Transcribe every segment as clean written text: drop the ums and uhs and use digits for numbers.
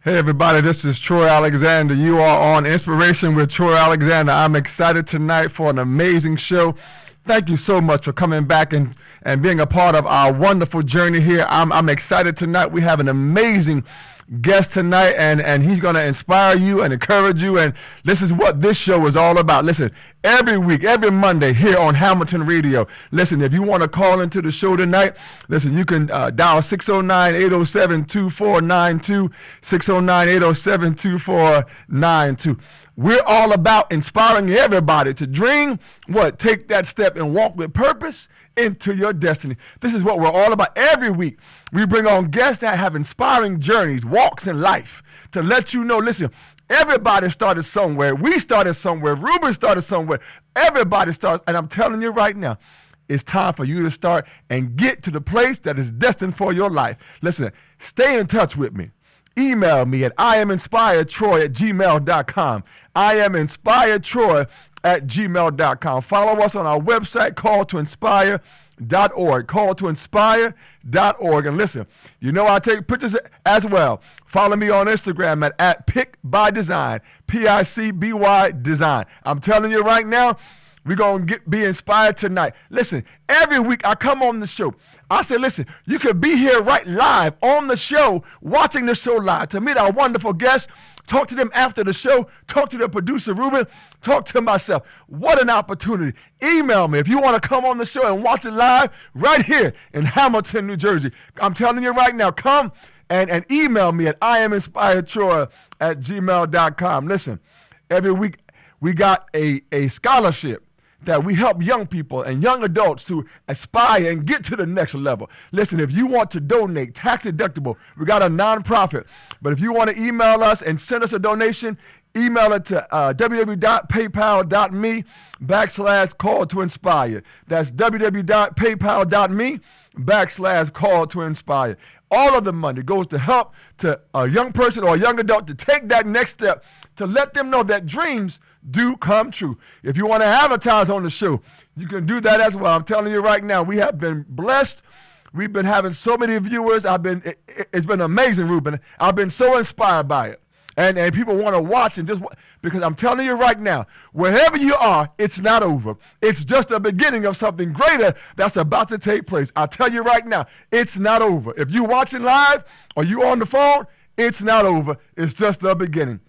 Hey everybody, this is Troy Alexander. You are on Inspiration with Troy Alexander. I'm excited tonight for an amazing show. Thank you so much for coming back and being a part of our wonderful journey here. I'm excited tonight. We have an amazing guest tonight, and he's going to inspire you and encourage you, and this is what this show is all about. Listen, every week, every Monday here on Hamilton Radio. Listen, if you want to call into the show tonight, listen, you can dial 609-807-2492, 609-807-2492. We're all about inspiring everybody to dream, take that step and walk with purpose into your destiny. This is what we're all about. Every week, we bring on guests that have inspiring journeys, walks in life to let you know, listen, everybody started somewhere. We started somewhere. Ruben started somewhere. Everybody starts. And I'm telling you right now, it's time for you to start and get to the place that is destined for your life. Listen, stay in touch with me. Email me at iaminspiredtroy@gmail.com. iaminspiredtroy@gmail.com. Follow us on our website, calltoinspire.org. Calltoinspire.org. And listen, you know I take pictures as well. Follow me on Instagram at PicByDesign, PICBY Design. I'm telling you right now, we're going to be inspired tonight. Listen, every week I come on the show. I say, listen, you could be here right live on the show, watching the show live, to meet our wonderful guests, talk to them after the show, talk to the producer, Ruben, talk to myself. What an opportunity. Email me if you want to come on the show and watch it live right here in Hamilton, New Jersey. I'm telling you right now, come and email me at iaminspiredtroy@gmail.com. Listen, every week we got a scholarship that we help young people and young adults to aspire and get to the next level. Listen, if you want to donate, tax deductible, we got a nonprofit. But if you want to email us and send us a donation, email it to www.paypal.me/call-to-inspire. That's www.paypal.me/call-to-inspire. All of the money goes to help to a young person or a young adult to take that next step, to let them know that dreams do come true. If you want to advertise on the show, you can do that as well. I'm telling you right now, we have been blessed. We've been having so many viewers. It's been amazing, Ruben. I've been so inspired by it. And people want to watch and because I'm telling you right now, wherever you are, it's not over. It's just the beginning of something greater that's about to take place. I'll tell you right now, it's not over. If you're watching live or you on the phone, it's not over. It's just the beginning.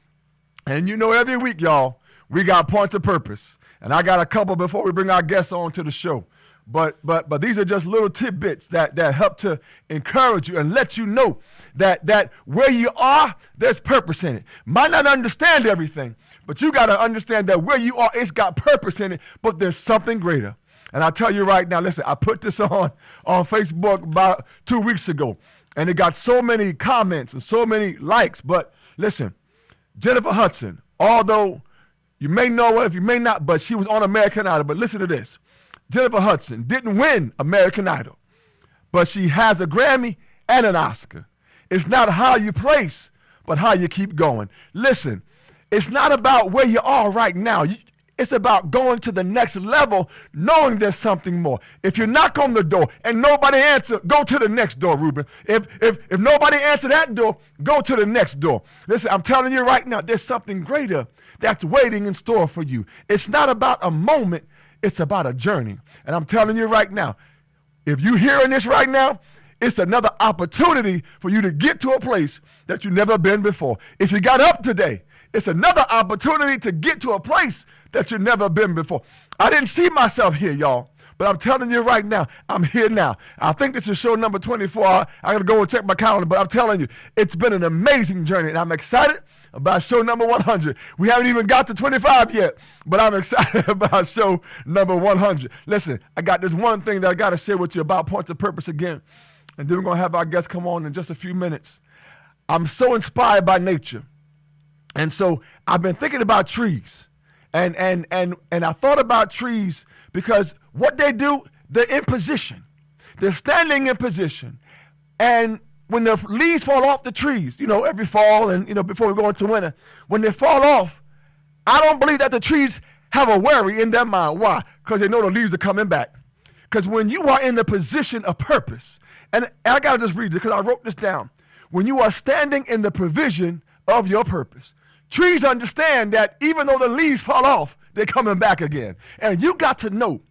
And you know, every week, y'all, we got points of purpose. And I got a couple before we bring our guests on to the show. But these are just little tidbits that help to encourage you and let you know that where you are, there's purpose in it. Might not understand everything, but you got to understand that where you are, it's got purpose in it, but there's something greater. And I tell you right now, listen, I put this on Facebook about 2 weeks ago, and it got so many comments and so many likes. But listen, Jennifer Hudson, although you may know her, if you may not, but she was on American Idol. But listen to this. Jennifer Hudson didn't win American Idol, but she has a Grammy and an Oscar. It's not how you place, but how you keep going. Listen, it's not about where you are right now. It's about going to the next level, knowing there's something more. If you knock on the door and nobody answers, go to the next door, Ruben. If nobody answers that door, go to the next door. Listen, I'm telling you right now, there's something greater that's waiting in store for you. It's not about a moment. It's about a journey. And I'm telling you right now, if you're hearing this right now, it's another opportunity for you to get to a place that you've never been before. If you got up today, it's another opportunity to get to a place that you've never been before. I didn't see myself here, y'all, but I'm telling you right now, I'm here now. I think this is show number 24. I got to go and check my calendar, but I'm telling you, it's been an amazing journey, and I'm excited about show number 100. We haven't even got to 25 yet, but I'm excited about show number 100. Listen, I got this one thing that I got to share with you about points of purpose again, and then we're going to have our guests come on in just a few minutes. I'm so inspired by nature, and so I've been thinking about trees, and I thought about trees because what they do, they're in position. They're standing in position, and when the leaves fall off the trees, every fall and, before we go into winter, when they fall off, I don't believe that the trees have a worry in their mind. Why? Because they know the leaves are coming back. Because when you are in the position of purpose, and I got to just read it because I wrote this down. when you are standing in the provision of your purpose. Trees understand that even though the leaves fall off, they're coming back again. And you got to know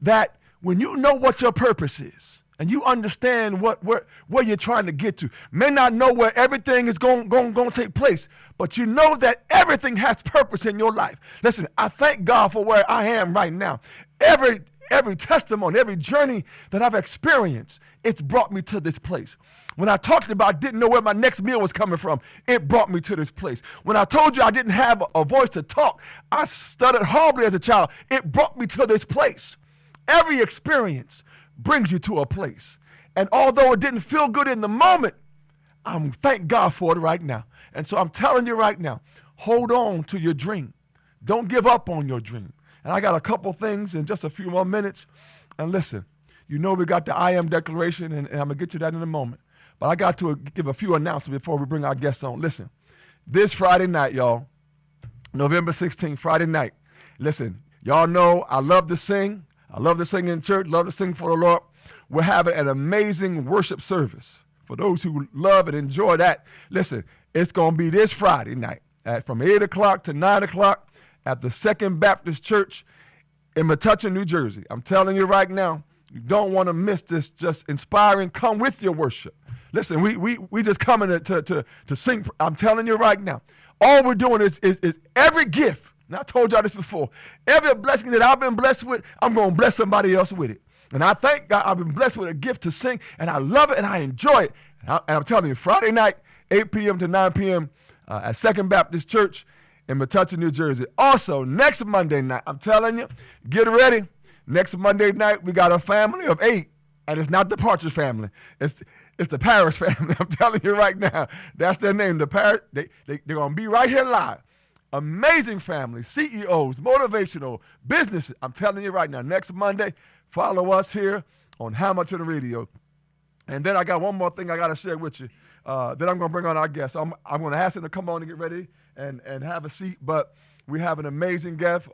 that when you know what your purpose is and you understand where you're trying to get to, may not know where everything is going to take place, but you know that everything has purpose in your life. Listen, I thank God for where I am right now. Every testimony, every journey that I've experienced, it's brought me to this place. When I talked about I didn't know where my next meal was coming from, it brought me to this place. When I told you I didn't have a voice to talk, I stuttered horribly as a child, it brought me to this place. Every experience brings you to a place. And although it didn't feel good in the moment, I'm thank God for it right now. And so I'm telling you right now, hold on to your dream. Don't give up on your dream. And I got a couple things in just a few more minutes. And listen, you know we got the I am declaration, and I'm going to get to that in a moment. But I got to give a few announcements before we bring our guests on. Listen, this Friday night, y'all, November 16th, Friday night. Listen, y'all know I love to sing. I love to sing in church, love to sing for the Lord. We're having an amazing worship service. For those who love and enjoy that, listen, it's going to be this Friday night from 8 o'clock to 9 o'clock at the Second Baptist Church in Metuchen, New Jersey. I'm telling you right now, you don't want to miss this just inspiring. Come with your worship. Listen, we just coming to sing. I'm telling you right now, all we're doing is every gift. And I told y'all this before. Every blessing that I've been blessed with, I'm going to bless somebody else with it. And I thank God I've been blessed with a gift to sing, and I love it, and I enjoy it. And I'm telling you, Friday night, 8 p.m. to 9 p.m. At Second Baptist Church in Metuchen, New Jersey. Also, next Monday night, I'm telling you, get ready. Next Monday night, we got a family of 8, and it's not the Partridge family. It's the Paris family. I'm telling you right now, that's their name. The Paris. They're going to be right here live. Amazing family, CEOs, motivational, businesses. I'm telling you right now, next Monday, follow us here on Hamilton Radio. And then I got one more thing I got to share with you. Then I'm going to bring on our guests. I'm going to ask them to come on and get ready and have a seat. But we have an amazing guest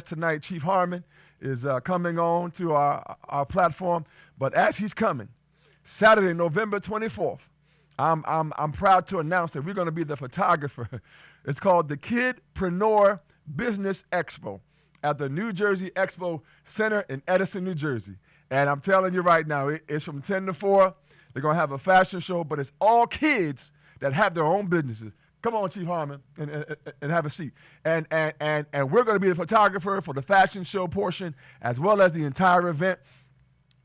tonight. Chief Harmon is coming on to our platform. But as he's coming, Saturday, November 24th, I'm proud to announce that we're going to be the photographer. It's called the Kidpreneur Business Expo at the New Jersey Expo Center in Edison, New Jersey. And I'm telling you right now, it's from 10 to 4. They're going to have a fashion show, but it's all kids that have their own businesses. Come on, Chief Harmon, and have a seat. And we're going to be the photographer for the fashion show portion as well as the entire event.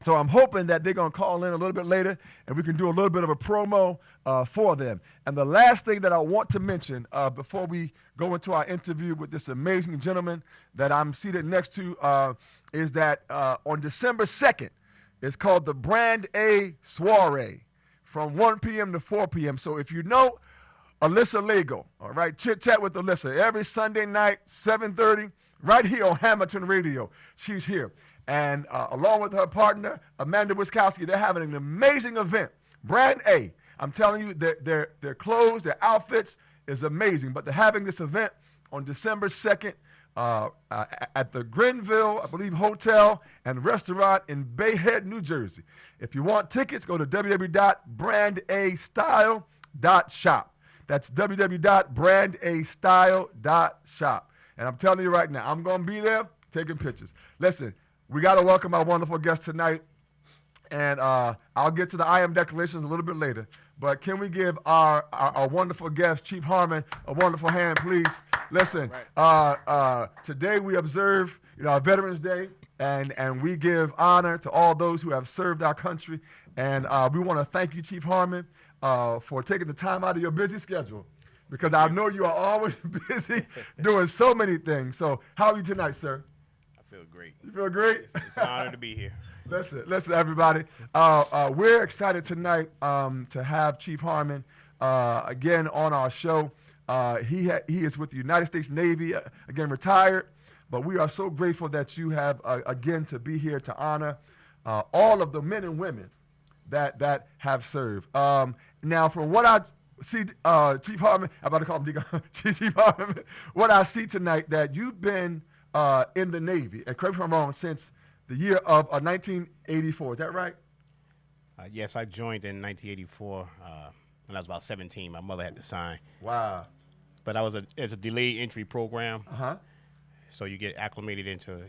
So I'm hoping that they're going to call in a little bit later and we can do a little bit of a promo for them. And the last thing that I want to mention before we go into our interview with this amazing gentleman that I'm seated next to is that on December 2nd, it's called the Brand A Soiree from 1 p.m. to 4 p.m. So if you know Alyssa Lego, all right, Chit Chat with Alyssa, every Sunday night, 7:30, right here on Hamilton Radio. She's here. And along with her partner, Amanda Wiskowski, they're having an amazing event. Brand A. I'm telling you, their clothes, their outfits is amazing. But they're having this event on December 2nd at the Grenville, I believe, Hotel and Restaurant in Bay Head, New Jersey. If you want tickets, go to www.brandastyle.shop. That's www.brandastyle.shop. And I'm telling you right now, I'm going to be there taking pictures. Listen, we got to welcome our wonderful guest tonight, and I'll get to the I am declarations a little bit later. But can we give our wonderful guest, Chief Harmon, a wonderful hand, please? Listen, today we observe our Veterans Day, and we give honor to all those who have served our country. And we want to thank you, Chief Harmon, for taking the time out of your busy schedule, because I know you are always busy doing so many things. So how are you tonight, sir? I feel great. You feel great? It's an honor to be here. Listen, everybody. We're excited tonight to have Chief Harmon again on our show. He is with the United States Navy, again retired, but we are so grateful that you have again to be here to honor all of the men and women that have served. Now, from what I see, Chief Harmon, I'm about to call him Deacon, Chief Harmon, what I see tonight, that you've been in the Navy, and correct me if I'm wrong, since the year of 1984. Is that right? Yes, I joined in 1984 when I was about 17. My mother had to sign. Wow. But it's a delayed entry program. Uh-huh. So you get acclimated into,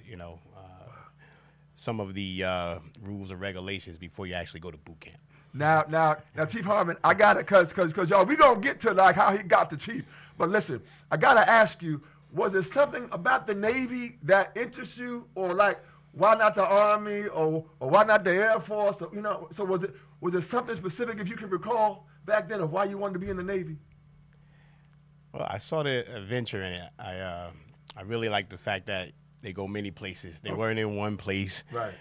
some of the rules and regulations before you actually go to boot camp. Now, Chief Harmon, I got it, cause y'all, we gonna get to like how he got to Chief. But listen, I gotta ask you, was there something about the Navy that interests you, or like why not the Army, or why not the Air Force? Or, so was there something specific, if you can recall back then, of why you wanted to be in the Navy? Well, I saw the adventure in it. I really like the fact that they go many places. They weren't in one place. Right.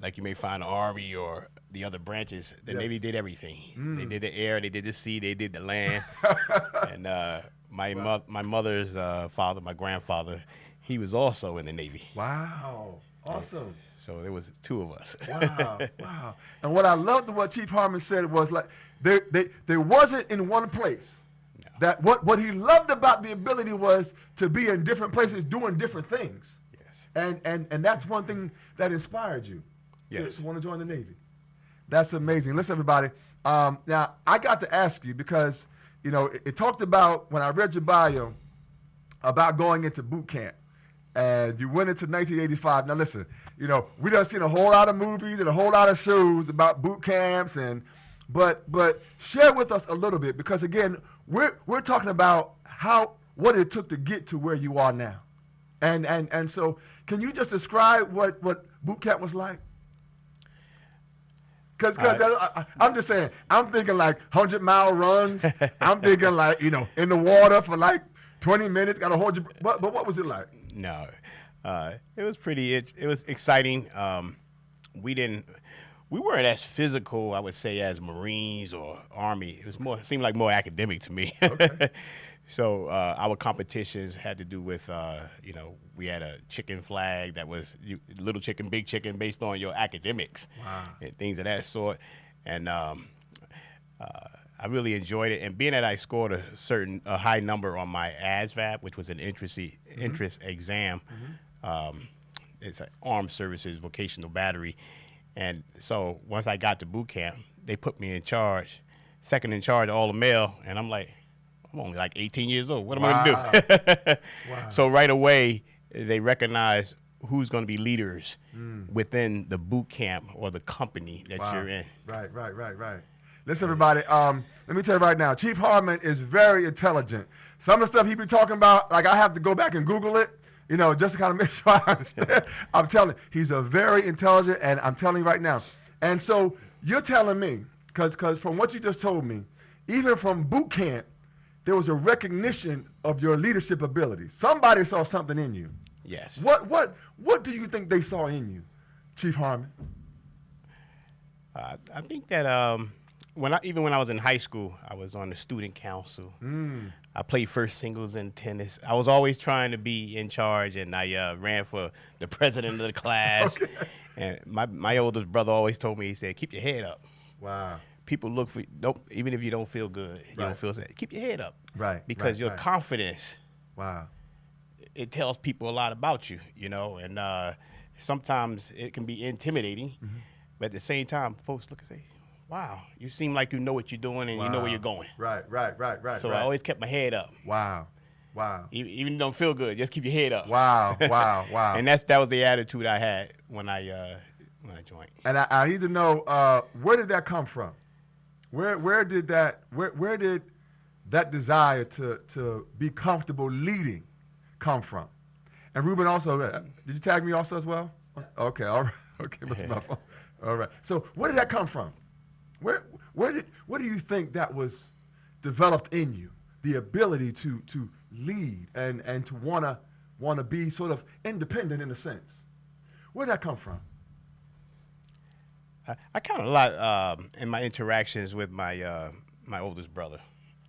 Like you may find the Army or the other branches. The Yes. Navy did everything. They did the air, they did the sea, they did the land. And my mother's father, my grandfather, he was also in the Navy. Wow. Awesome. So there was two of us. Wow. And what I loved what Chief Harmon said was like they wasn't in one place. No. That what he loved about the ability was to be in different places doing different things. Yes. And that's one thing that inspired you Yes. to want to join the Navy. That's amazing. Listen, everybody. Now, I got to ask you because, it talked about, when I read your bio, about going into boot camp. And you went into 1985. Now, listen, we done seen a whole lot of movies and a whole lot of shows about boot camps. But share with us a little bit, because, again, we're talking about what it took to get to where you are now. And so can you just describe what boot camp was like? Because I'm just saying, I'm thinking like 100-mile runs. I'm thinking like, in the water for like 20 minutes, got to hold your, but what was it like? No, it was it was exciting. We weren't as physical, I would say, as Marines or Army. It seemed like more academic to me. Okay. So our competitions had to do with, we had a chicken flag that was little chicken, big chicken, based on your academics. Wow. And things of that sort. And I really enjoyed it. And being that I scored a high number on my ASVAB, which was an interest exam, it's an Armed Services Vocational Battery. And so once I got to boot camp, they put me in charge, second in charge of all the male, and I'm like, I'm only like 18 years old. What am I going to do? Wow. So right away, they recognize who's going to be leaders within the boot camp or the company that you're in. Right. Listen, everybody, let me tell you right now, Chief Harmon is very intelligent. Some of the stuff he be talking about, like I have to go back and Google it, just to kind of make sure I understand. I'm telling you, he's a very intelligent, and I'm telling you right now. And so you're telling me, because from what you just told me, even from boot camp, there was a recognition of your leadership ability. Somebody saw something in you. Yes. What do you think they saw in you, Chief Harmon? I think that when I was in high school, I was on the student council. I played first singles in tennis. I was always trying to be in charge, and I ran for the president of the class. Okay. And my oldest brother always told me, he said, keep your head up. Wow. People look for even if you don't feel good, you don't feel sad. Keep your head up. Right. Because your confidence. Wow. It tells people a lot about you, and sometimes it can be intimidating, but at the same time, folks look and say, wow, you seem like you know what you're doing and you know where you're going. Right. So I always kept my head up. Wow. Even if you don't feel good, just keep your head up. Wow. And that was the attitude I had when I joined. And I need to know, where did that come from? Where did that desire to be comfortable leading come from? And Ruben also, did you tag me also as well? Okay, all right. Okay, what's my phone? All right. So where did that come from? Where do you think that was developed in you? The ability to lead and to wanna be sort of independent in a sense. Where did that come from? I count a lot in my interactions with my oldest brother.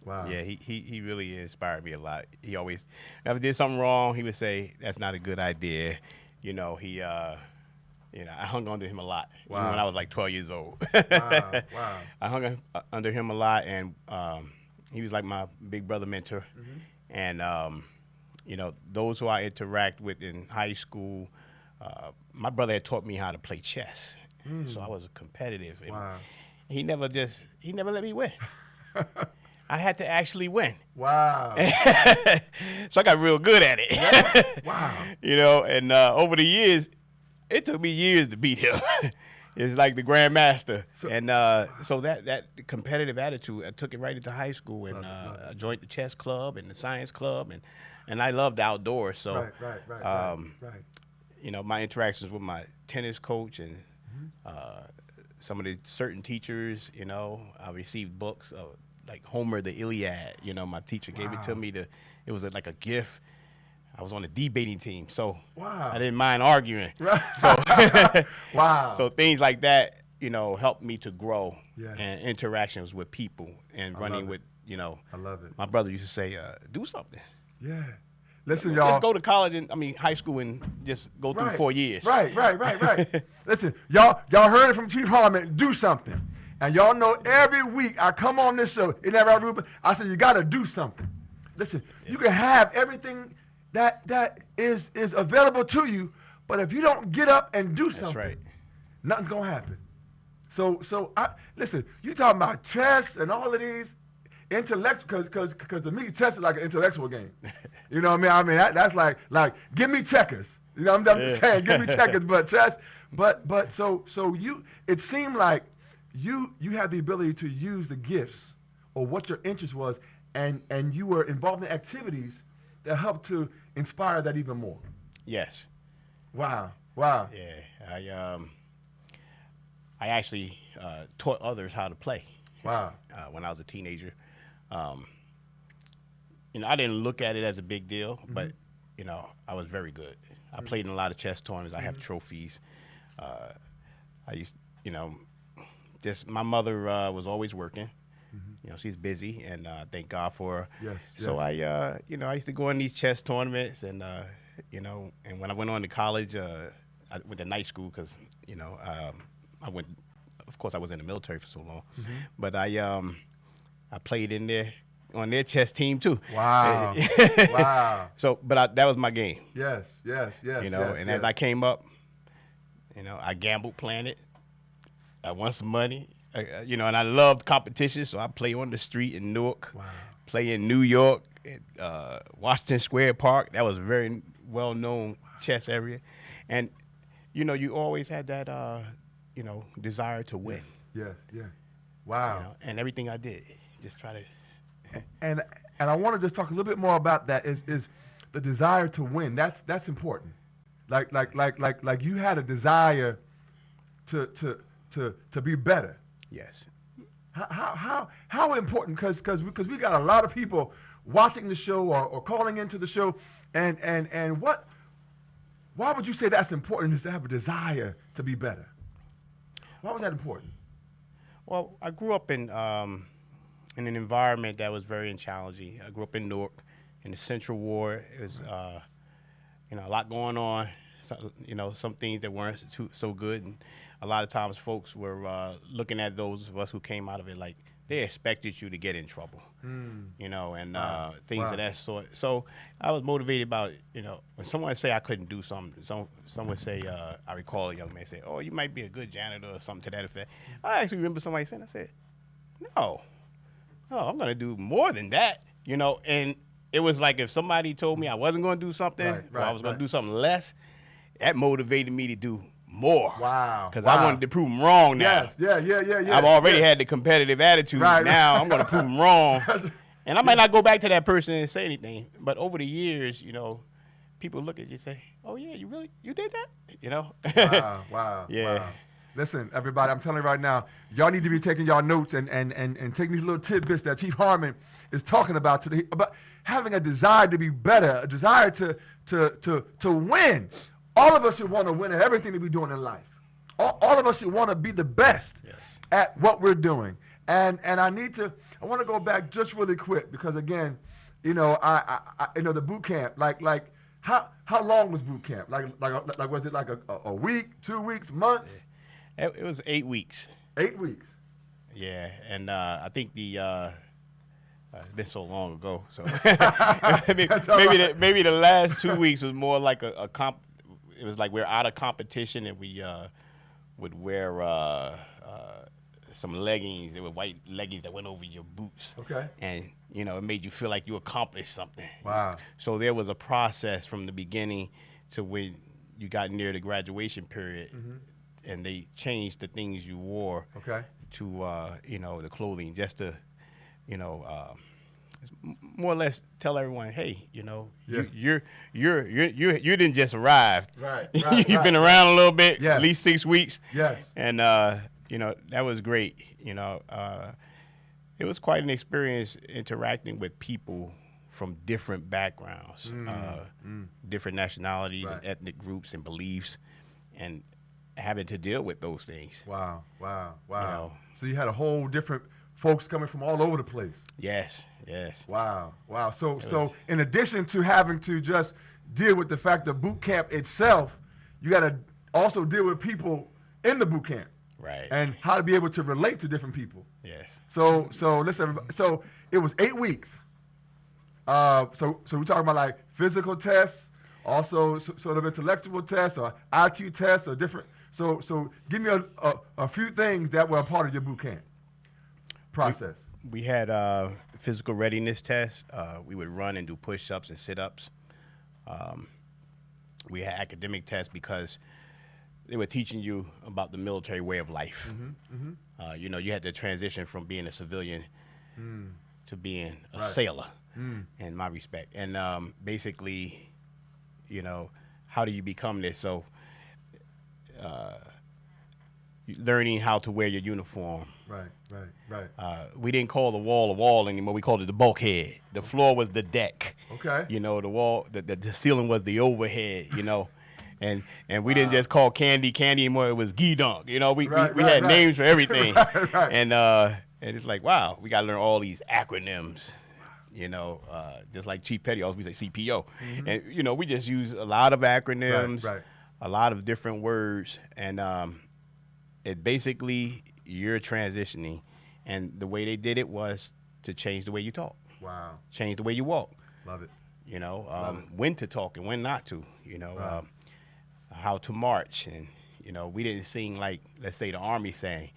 Wow. Yeah, he really inspired me a lot. He always, if I did something wrong, he would say, "That's not a good idea." I hung on to him a lot. Wow. Even when I was like 12 years old. Wow. I hung under him a lot, and he was like my big brother mentor. And those who I interact with in high school, my brother had taught me how to play chess. So I was competitive. And Wow. he never let me win. I had to actually win. Wow. So I got real good at it. Yeah. Wow. You know, and over the years, it took me years to beat him. It's like the grandmaster. And so that competitive attitude, I took it right into high school, and I joined the chess club and the science club, and I loved outdoors. So, Right. you know, my interactions with my tennis coach and some of the certain teachers, you know, I received books like Homer, the Iliad. You know, my teacher gave it to me. It was like a gift. I was on the debating team, so I didn't mind arguing. So, Wow. So things like that, you know, helped me to grow Yes. and interactions with people and running with, you know. I love it. My brother used to say, do something. Yeah. Listen, y'all. Just go to college high school and just go through 4 years. Right. Listen, y'all heard it from Chief Harmon. Do something. And y'all know every week I come on this show, isn't that right, Ruben? I said, you got to do something. Listen, you can have everything that is available to you, but if you don't get up and do something, nothing's going to happen. So listen, you talking about chess and all of these intellectual, because to me, chess is like an intellectual game. You know what I mean? That's like give me checkers. You know what I'm just saying? Give me checkers, but chess. But so you, it seemed like you had the ability to use the gifts or what your interest was, and you were involved in activities that helped to inspire that even more. Yes. Wow. Yeah. I actually taught others how to play. Wow. When I was a teenager. You know, I didn't look at it as a big deal, but, you know, I was very good. I played in a lot of chess tournaments. I have trophies. I used, you know, my mother was always working. You know, she's busy, and thank God for her. Yes. So I, you know, I used to go in these chess tournaments, and you know, and when I went on to college, I went to night school because, you know, I went. Of course, I was in the military for so long, but I played in there on their chess team too. Wow. Wow. So, but that was my game. Yes. You know, and as I came up, you know, I gambled playing it. I won some money. You know, and I loved competition, so I play on the street in Newark, play in New York, Washington Square Park. That was a very well-known chess area. And, you know, you always had that, you know, desire to win. Yes. Wow. You know, and everything I did, just try to. And I want to just talk a little bit more about that is the desire to win. That's important. Like you had a desire to be better. Yes. How important? Because we got a lot of people watching the show or calling into the show, and why would you say that's important? Is to have a desire to be better? Why was that important? Well, I grew up in an environment that was very challenging. I grew up in Newark, in the Central Ward. It was you know, a lot going on. So, you know, some things that weren't so good. And a lot of times folks were looking at those of us who came out of it like they expected you to get in trouble, you know, and things of that sort. So I was motivated by, you know, when someone say I couldn't do something, someone say, I recall a young man say, oh, you might be a good janitor or something to that effect. I actually remember somebody saying, I said, no, I'm going to do more than that, you know, and it was like if somebody told me I wasn't going to do something or I was going to do something less, that motivated me to do more. Wow. Because I wanted to prove them wrong now. Yes. Yeah. I've already had the competitive attitude. Right. Now I'm going to prove them wrong. And I might not go back to that person and say anything. But over the years, you know, people look at you and say, oh, yeah, you did that? You know? Wow. Yeah. Wow. Listen, everybody, I'm telling you right now, y'all need to be taking y'all notes and taking these little tidbits that Chief Harmon is talking about today, about having a desire to be better, a desire to win. All of us should want to win at everything that we're doing in life. All of us should want to be the best at what we're doing. And I want to go back just really quick because again, you know, I you know, the boot camp, like how long was boot camp? Like was it like a week, 2 weeks, months? It was 8 weeks. 8 weeks. Yeah, and I think the it's been so long ago, so maybe the last 2 weeks was more like a comp. It was like we're out of competition and we would wear some leggings. They were white leggings that went over your boots. Okay. And, you know, it made you feel like you accomplished something. Wow. So there was a process from the beginning to when you got near the graduation period, and they changed the things you wore to, you know, the clothing, just to, you know, more or less tell everyone, hey, you know, you didn't just arrive. Right. You've been around a little bit, Yes. at least 6 weeks. Yes. And you know, that was great. You know, it was quite an experience interacting with people from different backgrounds, different nationalities and ethnic groups and beliefs, and having to deal with those things. Wow. You know. So you had a whole different folks coming from all over the place. Yes. Wow. So in addition to having to just deal with the fact of boot camp itself, you got to also deal with people in the boot camp. Right. And how to be able to relate to different people. Yes. So listen, everybody. So it was 8 weeks. So we're talking about like physical tests, also sort of intellectual tests or IQ tests or different. So give me a few things that were a part of your boot camp process. We had physical readiness tests. We would run and do push-ups and sit-ups. We had academic tests because they were teaching you about the military way of life. You know, you had to transition from being a civilian to being a sailor, in my respect. And basically, you know, how do you become this? So learning how to wear your uniform. Right. We didn't call the wall a wall anymore. We called it the bulkhead. The floor was the deck. Okay. You know, the wall, the ceiling was the overhead, you know. And we didn't just call candy anymore. It was gee-dunk. You know, we had names for everything. Right. And it's like, wow, we got to learn all these acronyms. You know, just like Chief Petty always say CPO. And, you know, we just use a lot of acronyms, a lot of different words. And it basically, you're transitioning. And the way they did it was to change the way you talk. Wow. Change the way you walk. Love it. You know, when to talk and when not to, you know, how to march. And, you know, we didn't sing like, let's say, the Army sang.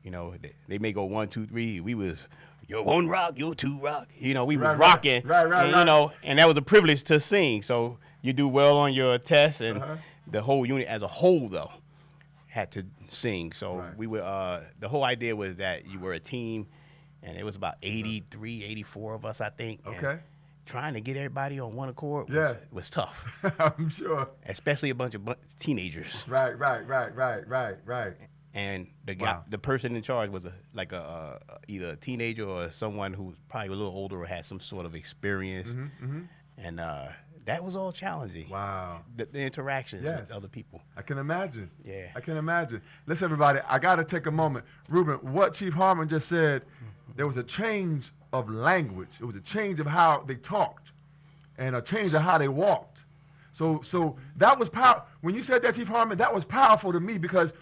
You know, they may go 1, 2, 3. We was, you're 1 rock, you're 2 rock. You know, we was rocking. And, you know, and that was a privilege to sing. So you do well on your tests, and the whole unit as a whole, though, had to sing. So we were, the whole idea was that you were a team, and it was about 83, 84 of us, I think. Okay. And trying to get everybody on one accord was tough. I'm sure. Especially a bunch of teenagers. Right. And the guy, the person in charge was either a teenager or someone who was probably a little older or had some sort of experience. And that was all challenging. Wow. The interactions with other people. I can imagine. Yeah. I can imagine. Listen, everybody, I got to take a moment. Ruben, what Chief Harmon just said, there was a change of language. It was a change of how they talked and a change of how they walked. So that was powerful. When you said that, Chief Harmon, that was powerful to me because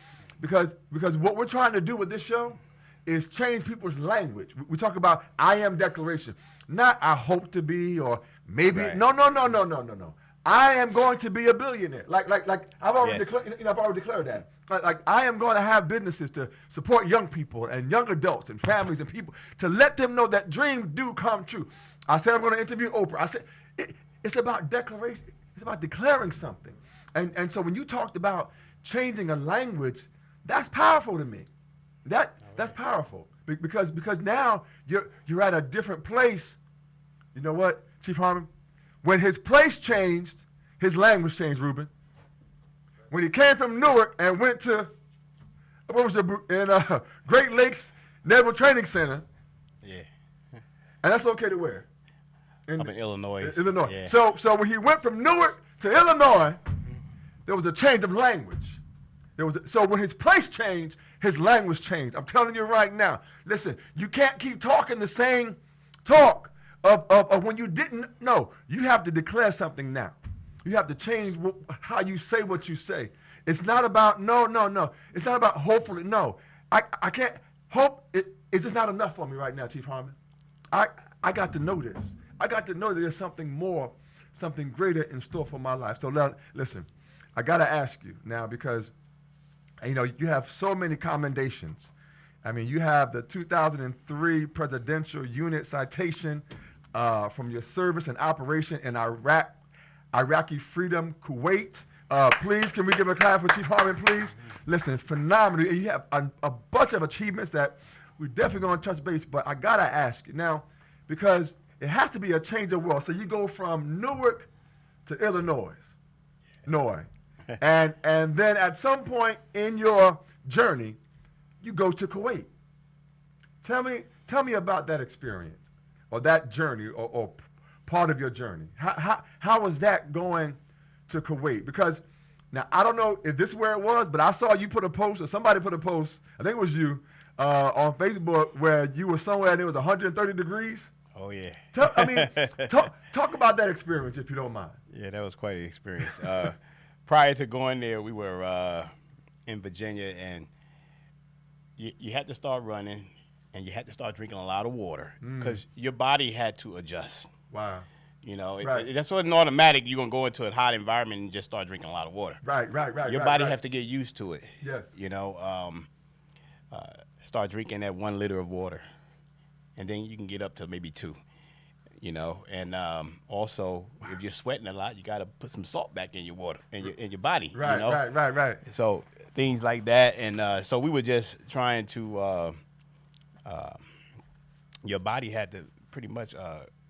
what we're trying to do with this show is change people's language. We talk about I am declaration, not I hope to be or maybe. Right. No. I am going to be a billionaire. Like I've already declared. I've already declared that. Like I am going to have businesses to support young people and young adults and families and people to let them know that dreams do come true. I said I'm going to interview Oprah. I said it's about declaration. It's about declaring something. And so when you talked about changing a language, that's powerful to me. That's powerful because now you're at a different place. You know what, Chief Harmon? When his place changed, his language changed, Ruben. When he came from Newark and went to Great Lakes Naval Training Center. Yeah. And that's okay to wear. Up in Illinois. Illinois. Yeah. So when he went from Newark to Illinois, there was a change of language. So when his place changed, his language changed. I'm telling you right now. Listen, you can't keep talking the same talk of when you didn't know. You have to declare something now. You have to change how you say what you say. It's not about no. It's not about hopefully. No, I can't. Hope is just not enough for me right now, Chief Harmon. I got to know this. I got to know that there's something more, something greater in store for my life. So now, listen, I got to ask you now because, you know, you have so many commendations I mean, you have the 2003 Presidential Unit Citation from your service and operation in Iraqi Freedom, Kuwait. Please, can we give a clap for Chief Harmon, please? Listen, phenomenal. And you have a bunch of achievements that we definitely going to touch base, but I got to ask you now, because it has to be a change of world. So you go from Newark to Illinois, and then at some point in your journey, you go to Kuwait. Tell me about that experience or that journey or part of your journey. How was that going to Kuwait? Because now I don't know if this is where it was, but I saw you put a post or somebody put a post, I think it was you, on Facebook where you were somewhere and it was 130 degrees. Oh, yeah. Talk about that experience if you don't mind. Yeah, that was quite an experience. Prior to going there, we were in Virginia, and you had to start running, and you had to start drinking a lot of water because your body had to adjust. Wow. You know, Right. That's wasn't automatic. You're going to go into a hot environment and just start drinking a lot of water. Right. Your body has to get used to it. Yes. You know, start drinking that 1 liter of water, and then you can get up to maybe 2. You know, and also if you're sweating a lot, you got to put some salt back in your water in your body. Right. You know? Right. So things like that, and so we were just trying to. Your body had to pretty much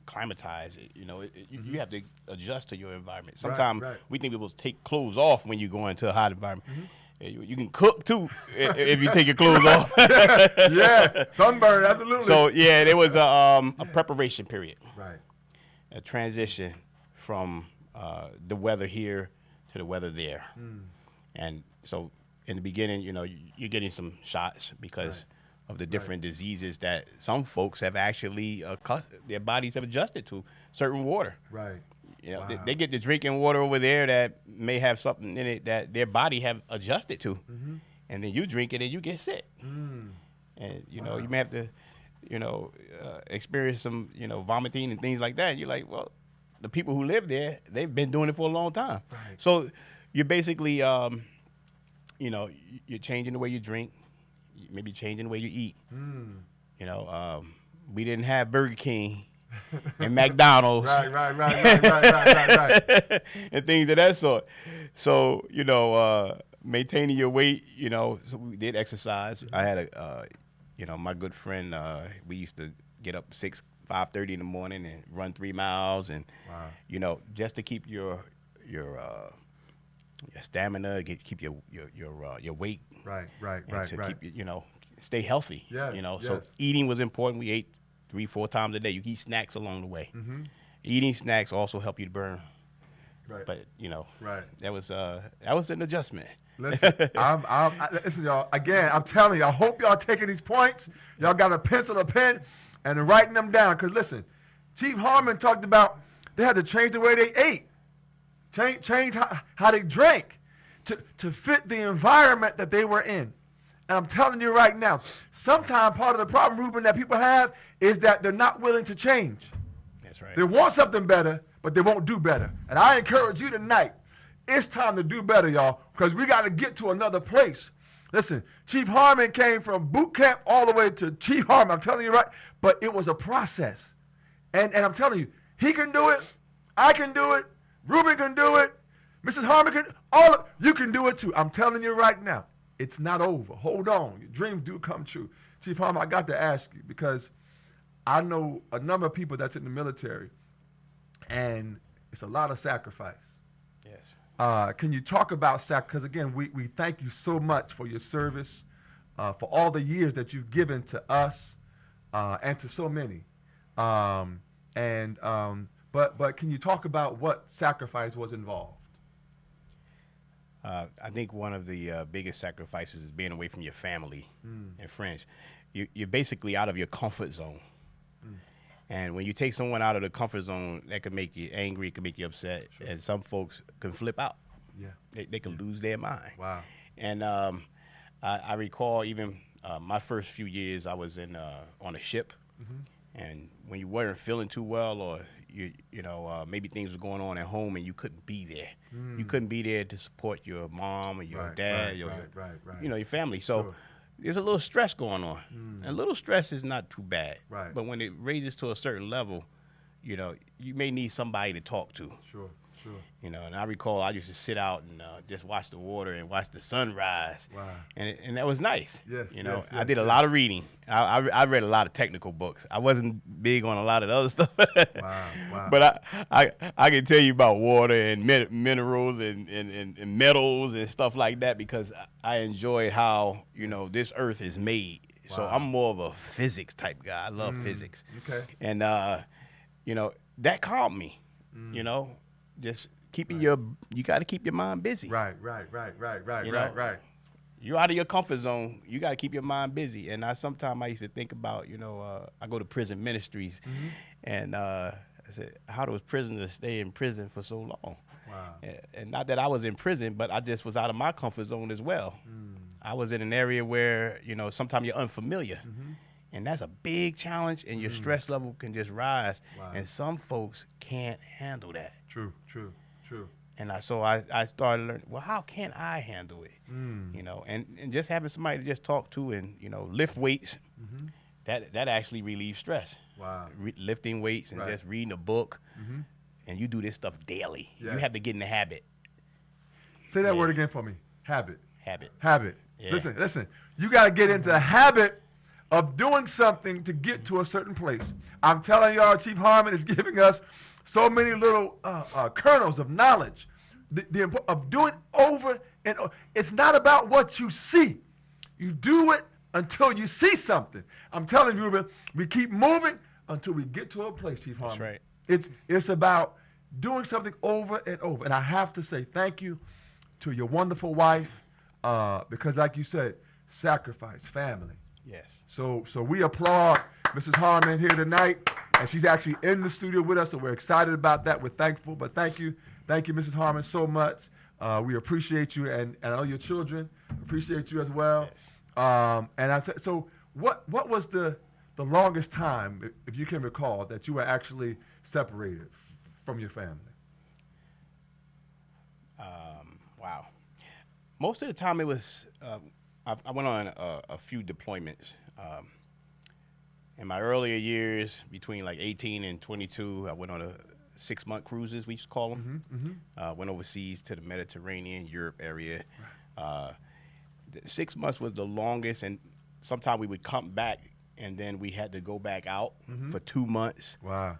climatize it. You know, you have to adjust to your environment. Sometimes we think people take clothes off when you go into a hot environment. You can cook too if you take your clothes off. Yeah, sunburn, absolutely. So yeah, there was a preparation period. Right. A transition from the weather here to the weather there. And so in the beginning, you know, you're getting some shots because of the different diseases that some folks have actually, their bodies have adjusted to certain water. Right. You know, they get the drinking water over there that may have something in it that their body have adjusted to. And then you drink it and you get sick. And, you know, you may have to, you know, experience some, you know, vomiting and things like that. And you're like, well, the people who live there, they've been doing it for a long time. Right. So you're basically, you know, you're changing the way you drink, maybe changing the way you eat. You know, we didn't have Burger King and McDonald's. Right. And things of that sort. So, you know, maintaining your weight, you know, so we did exercise. I had you know, my good friend, we used to get up 5:30 in the morning and run 3 miles, and you know, just to keep your stamina, keep your weight. Right. To keep you know, stay healthy. Yes, you know, yes. so eating was important. We ate 3-4 times a day. You eat snacks along the way. Eating snacks also help you to burn. Right. But you know, Right. that was an adjustment. Listen, listen, y'all. Again, I'm telling you, I hope y'all taking these points. Y'all got a pencil, a pen, and writing them down. Because listen, Chief Harmon talked about they had to change the way they ate, change how they drank to fit the environment that they were in. And I'm telling you right now, sometimes part of the problem, Ruben, that people have is that they're not willing to change. That's right. They want something better, but they won't do better. And I encourage you tonight, it's time to do better, y'all, because we got to get to another place. Listen, Chief Harmon came from boot camp all the way to Chief Harmon. I'm telling you right, but it was a process. And I'm telling you, he can do it, I can do it, Ruben can do it, Mrs. Harmon can, you can do it too. I'm telling you right now, it's not over. Hold on, your dreams do come true. Chief Harmon, I got to ask you because I know a number of people that's in the military, and it's a lot of sacrifice. Yes. Can you talk about because again, we thank you so much for your service, for all the years that you've given to us and to so many. But can you talk about what sacrifice was involved? I think one of the biggest sacrifices is being away from your family and friends. You're basically out of your comfort zone. And when you take someone out of the comfort zone, that could make you angry, it could make you upset, and some folks can flip out. Yeah, they can lose their mind. Wow. And I recall even my first few years, I was on a ship, and when you weren't feeling too well, or you know maybe things were going on at home, and you couldn't be there. You couldn't be there to support your mom or your dad, or you know, your family. So there's a little stress going on. And a little stress is not too bad. Right. But when it raises to a certain level, you know, you may need somebody to talk to. Sure. You know, and I recall I used to sit out and just watch the water and watch the sunrise. Wow. And that was nice. Yes. You know, yes, I did a lot of reading. I read a lot of technical books. I wasn't big on a lot of the other stuff. Wow. But I can tell you about water and minerals and metals and stuff like that because I enjoy how, you know, this earth is made. Wow. So I'm more of a physics type guy. I love physics. Okay. And, you know, that calmed me, you know. Just keeping you got to keep your mind busy. Right. You're out of your comfort zone. You got to keep your mind busy. And sometimes I used to think about, you know, I go to prison ministries, and I said, how does prisoners stay in prison for so long? Wow. And not that I was in prison, but I just was out of my comfort zone as well. I was in an area where, you know, sometimes you're unfamiliar. And that's a big challenge, and your stress level can just rise. Wow. And some folks can't handle that. True. And so I started learning, well, how can I handle it? You know, and just having somebody to just talk to and, you know, lift weights, that actually relieves stress. Wow. Lifting weights and just reading a book, and you do this stuff daily. Yes. You have to get in the habit. Say that word again for me. Habit. Yeah. Listen. You got to get into the habit of doing something to get to a certain place. I'm telling y'all, Chief Harmon is giving us so many little kernels of knowledge of doing over and over. It's not about what you see. You do it until you see something. I'm telling you, Ruben, we keep moving until we get to a place, Chief Harmon. That's right. It's about doing something over and over. And I have to say thank you to your wonderful wife because, like you said, sacrifice, family. Yes. So we applaud Mrs. Harmon here tonight, and she's actually in the studio with us, so we're excited about that. We're thankful, but thank you, Mrs. Harmon, so much. We appreciate you, and I know your children appreciate you as well. Yes. So what was the longest time, if you can recall, that you were actually separated from your family? Wow. Most of the time it was. I went on a few deployments. In my earlier years, between like 18 and 22, I went on a 6-month cruises, we used to call them. Went overseas to the Mediterranean, Europe area. 6 months was the longest, and sometimes we would come back, and then we had to go back out for 2 months. Wow.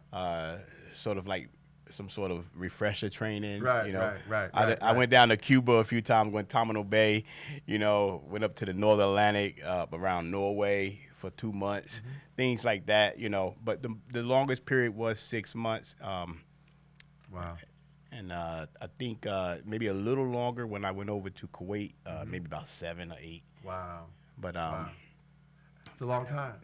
Sort of like some sort of refresher training. Right, you know, right. I went down to Cuba a few times, Guantanamo Bay, you know, went up to the Northern Atlantic, around Norway for 2 months, things like that, you know. But the longest period was 6 months. Wow. And I think maybe a little longer when I went over to Kuwait, maybe about 7 or 8. Wow. But It's a long time.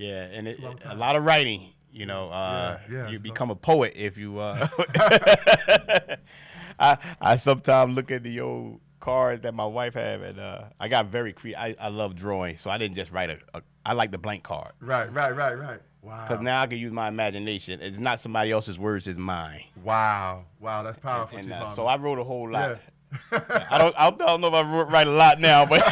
yeah, and a a lot of writing. You know, you become a poet if you. I sometimes look at the old cards that my wife have, and I got very I love drawing, so I didn't just write I like the blank card. Right. Wow. Because now I can use my imagination. It's not somebody else's words; it's mine. Wow, that's powerful. And so I wrote a whole lot. Yeah. I don't know if I write a lot now, but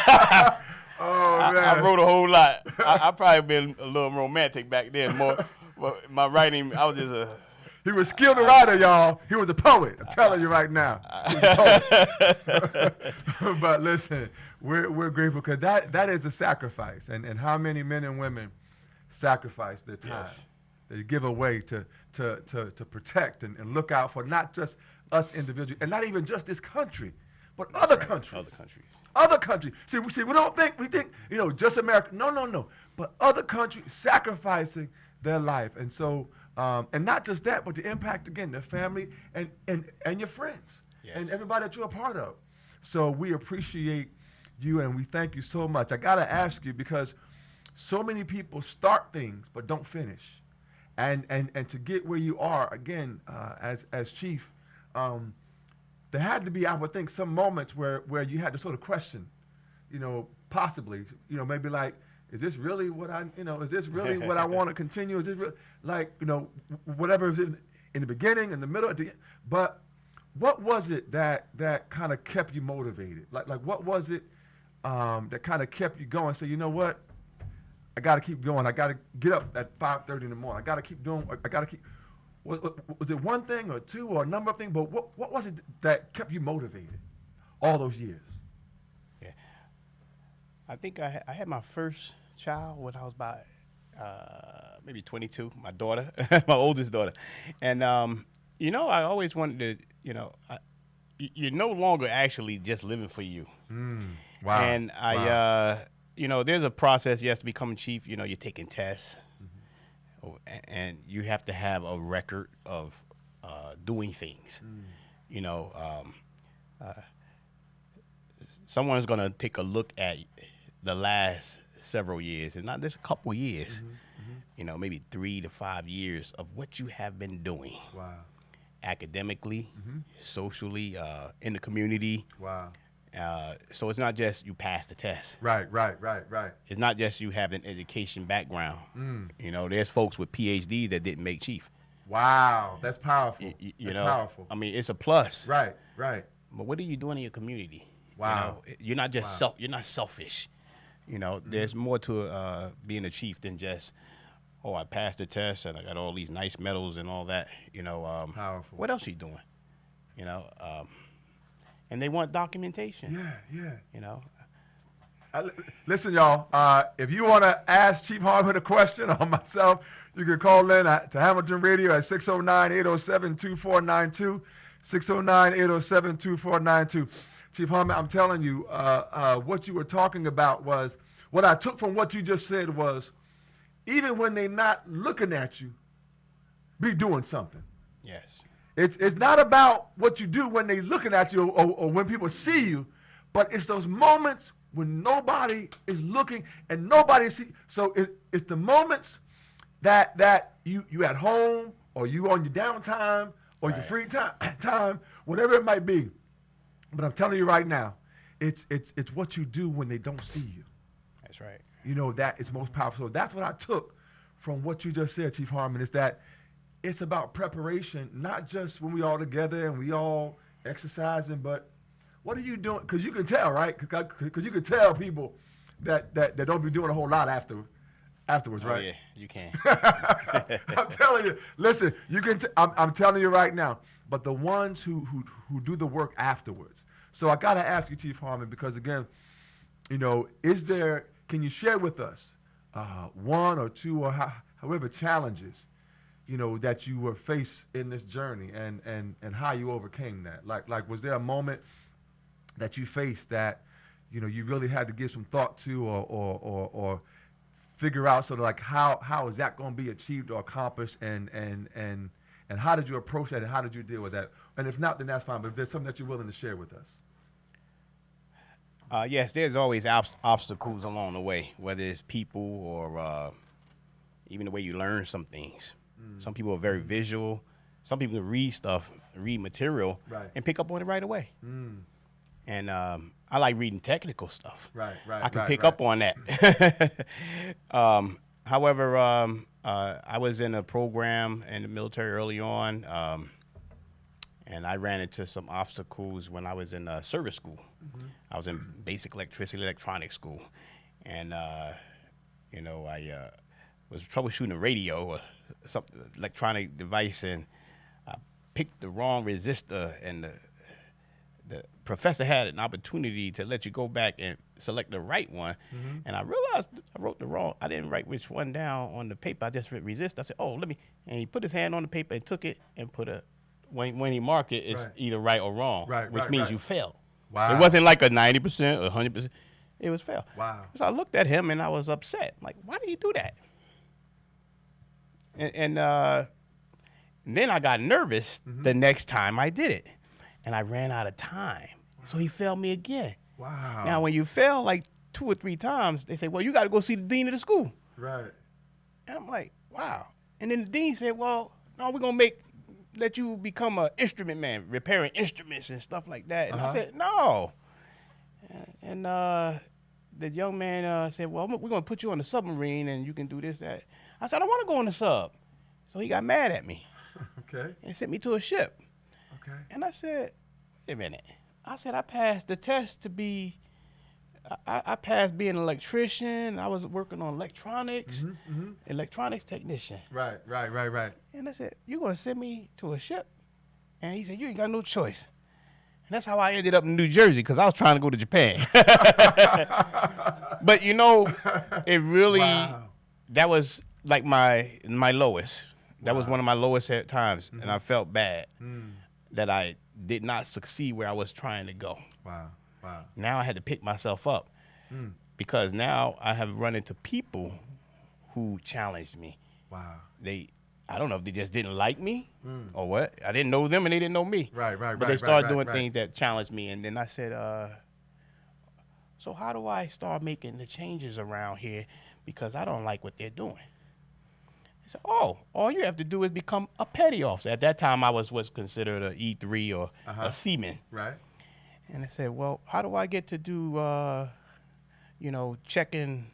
oh man, I wrote a whole lot. I probably been a little romantic back then, more. But my writing, I was just He was skilled writer, y'all. He was a poet. I'm telling you right now. He was a poet. But listen, we're grateful because that is a sacrifice, and how many men and women sacrifice their time. Yes. They give away to protect and look out for not just us individually, and not even just this country, but other countries. Other countries. See, we don't think, we think, you know, just America. No. But other countries sacrificing their life. And so, and not just that, but the impact, again, their family and your friends and everybody that you're a part of. So we appreciate you and we thank you so much. I got to ask you, because so many people start things but don't finish. And to get where you are, again, as chief, there had to be, I would think, some moments where you had to sort of question, you know, possibly, you know, maybe like, is this really what is this really what I want to continue? Is this really, like, you know, whatever it is in the beginning, in the middle, at the end. But what was it that kind of kept you motivated? Like what was it that kind of kept you going? Say, you know what? I got to keep going. I got to get up at 5:30 in the morning. I got to keep doing. I got to keep. Was it one thing or two or a number of things? But what was it that kept you motivated all those years? Yeah, I think I had my first child when I was about maybe 22. My daughter, my oldest daughter, and you know, I always wanted to. You know, you're no longer actually just living for you. Wow. And you know, there's a process. You have to become a chief. You know, you're taking tests, and you have to have a record of doing things. You know, someone's going to take a look at the last several years, and not just a couple years. You know, maybe 3 to 5 years of what you have been doing. Wow. Academically, socially, in the community. Wow. So it's not just you pass the test. Right. It's not just you have an education background. You know, there's folks with PhDs that didn't make chief. Wow, that's powerful. You that's know, powerful. I mean, it's a plus. Right. But what are you doing in your community? Wow. You know, you're not just you're not selfish. You know, there's more to being a chief than just, oh, I passed the test and I got all these nice medals and all that. You know, powerful. What else are you doing? You know, and they want documentation. Yeah. You know. Listen, y'all, if you want to ask Chief Harmon a question or myself, you can call in to Hamilton Radio at 609-807-2492, 609-807-2492. Chief Harmon, I'm telling you, what you were talking about was, what I took from what you just said was, even when they're not looking at you, be doing something. Yes. It's not about what you do when they're looking at you or when people see you, but it's those moments when nobody is looking and nobody see. So it's the moments that you at home or you on your downtime or your free time, whatever it might be. But I'm telling you right now, it's what you do when they don't see you. That's right. You know, that is most powerful. So that's what I took from what you just said, Chief Harmon, is that it's about preparation, not just when we all together and we all exercising, but what are you doing? Because you can tell, right? Because you can tell people that don't be doing a whole lot afterwards, right? Oh, yeah, you can. I'm telling you. Listen, you can. I'm telling you right now. But the ones who do the work afterwards. So I got to ask you, Chief Harmon, because again, you know, can you share with us one or two or however challenges, you know, that you were faced in this journey and how you overcame that? Like was there a moment that you faced that, you know, you really had to give some thought to or figure out sort of like how is that going to be achieved or accomplished and how did you approach that and how did you deal with that? And if not, then that's fine. But if there's something that you're willing to share with us. Yes, there's always obstacles along the way, whether it's people or even the way you learn some things. Some people are very visual. Some people read material, and pick up on it right away. And I like reading technical stuff. I can pick up on that. However, I was in a program in the military early on, and I ran into some obstacles when I was in service school. I was in basic electricity, electronics school, and you know, I was troubleshooting a radio or some electronic device, and I picked the wrong resistor, and the professor had an opportunity to let you go back and select the right one. And I realized I wrote I didn't write which one down on the paper. I just resist. I said, oh, and he put his hand on the paper and took it and put when he marked it, it's either right or wrong, which means you failed. Wow. It wasn't like a 90% or 100%. It was fail. Wow. So I looked at him and I was upset. Like, why did he do that? And then I got nervous the next time I did it. And I ran out of time. So he failed me again. Wow. Now, when you fail like 2 or 3 times, they say, well, you got to go see the dean of the school. Right. And I'm like, wow. And then the dean said, well, no, we're going to let you become an instrument man, repairing instruments and stuff like that. And I said, no. And the young man said, well, we're going to put you on the submarine and you can do this, that. I said, I don't want to go on the sub. So he got mad at me. Okay. And sent me to a ship. Okay. And I said, wait a minute. I said, I passed the test to be I passed being an electrician. I was working on electronics, Mm-hmm. electronics technician. Right. And I said, "You gonna send me to a ship?" And he said, "You ain't got no choice." And that's how I ended up in New Jersey, because I was trying to go to Japan. But you know, it really, Wow. that was like my lowest. That was Wow. one of my lowest at times, and I felt bad that I did not succeed where I was trying to go. Wow. Now I had to pick myself up, because now I have run into people who challenged me. Wow. I don't know if they just didn't like me or what. I didn't know them and they didn't know me. Right. But they started doing things that challenged me. And then I said, so how do I start making the changes around here? Because I don't like what they're doing. He said, all you have to do is become a petty officer. At that time, I was what's considered an E3 or a seaman. Right. And I said, well, how do I get to do, checking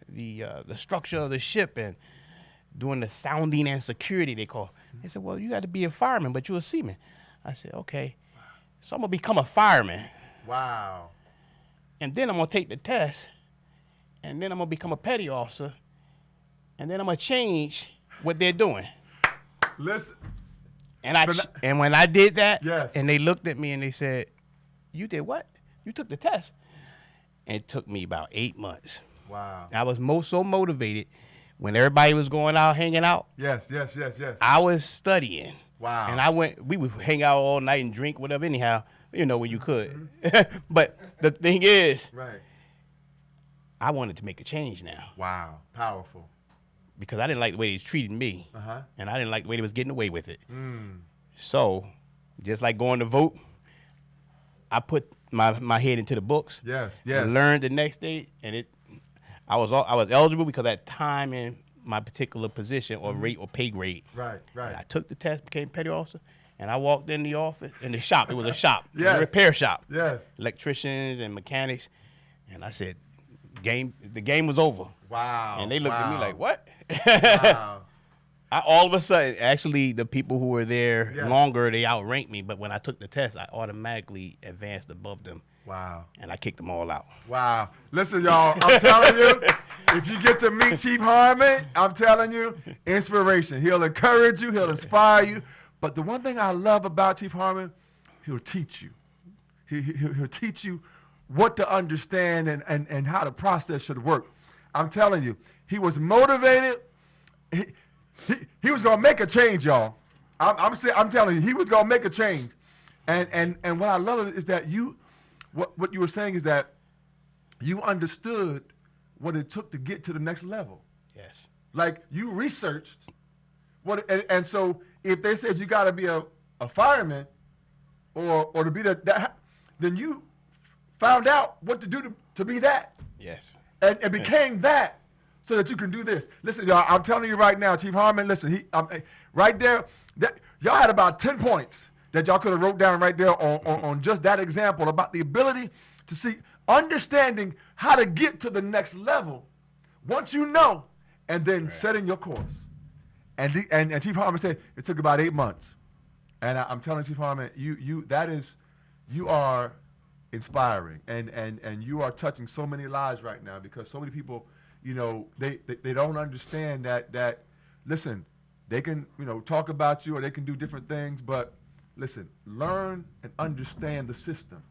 the structure of the ship and doing the sounding and security, they call. They said, well, you got to be a fireman, but you're a seaman. I said, okay. So I'm going to become a fireman. Wow. And then I'm going to take the test. And then I'm going to become a petty officer. And then I'm going to change what they're doing. Listen. And when I did that, Yes. and they looked at me and they said, you did what? You took the test. And it took me about 8 months. Wow. I was so motivated. When everybody was going out, hanging out, Yes. I was studying. Wow. And we would hang out all night and drink, whatever, anyhow, when you could. But the thing is, Right. I wanted to make a change now, Wow. Powerful. because I didn't like the way they was treating me, and I didn't like the way they was getting away with it. So, just like going to vote, I put my head into the books. Yes. Learned the next day, and I was eligible because at time in my particular position or rate or pay grade. Right. And I took the test, became petty officer, and I walked in the office, in the shop. It was a shop, it was Yes. a repair shop. Yes. Electricians and mechanics, and I said, the game was over. Wow. And they looked at me like, what? Wow. All of a sudden, actually, the people who were there Yes. longer, they outranked me. But when I took the test, I automatically advanced above them, Wow. and I kicked them all out. Wow. Listen, y'all, I'm telling you, if you get to meet Chief Harmon, I'm telling you, inspiration. He'll encourage you. He'll inspire you. But the one thing I love about Chief Harmon, he'll teach you. He'll teach you what to understand and how the process should work. I'm telling you, he was motivated. He was going to make a change, y'all. I'm telling you, he was going to make a change. And what I love is that what you were saying is that you understood what it took to get to the next level. Yes. Like, you researched and so if they said you got to be a fireman or to be that, then you found out what to do to be that. Yes. And became that so that you can do this. Listen, y'all, I'm telling you right now, Chief Harmon, listen, right there, y'all had about 10 points that y'all could have wrote down right there on just that example about the ability to see, understanding how to get to the next level once you know, and then setting your course. And Chief Harmon said it took about 8 months. And I'm telling Chief Harmon, you are inspiring, and you are touching so many lives right now, because so many people, they don't understand that listen, they can talk about you or they can do different things, but listen, learn and understand the system.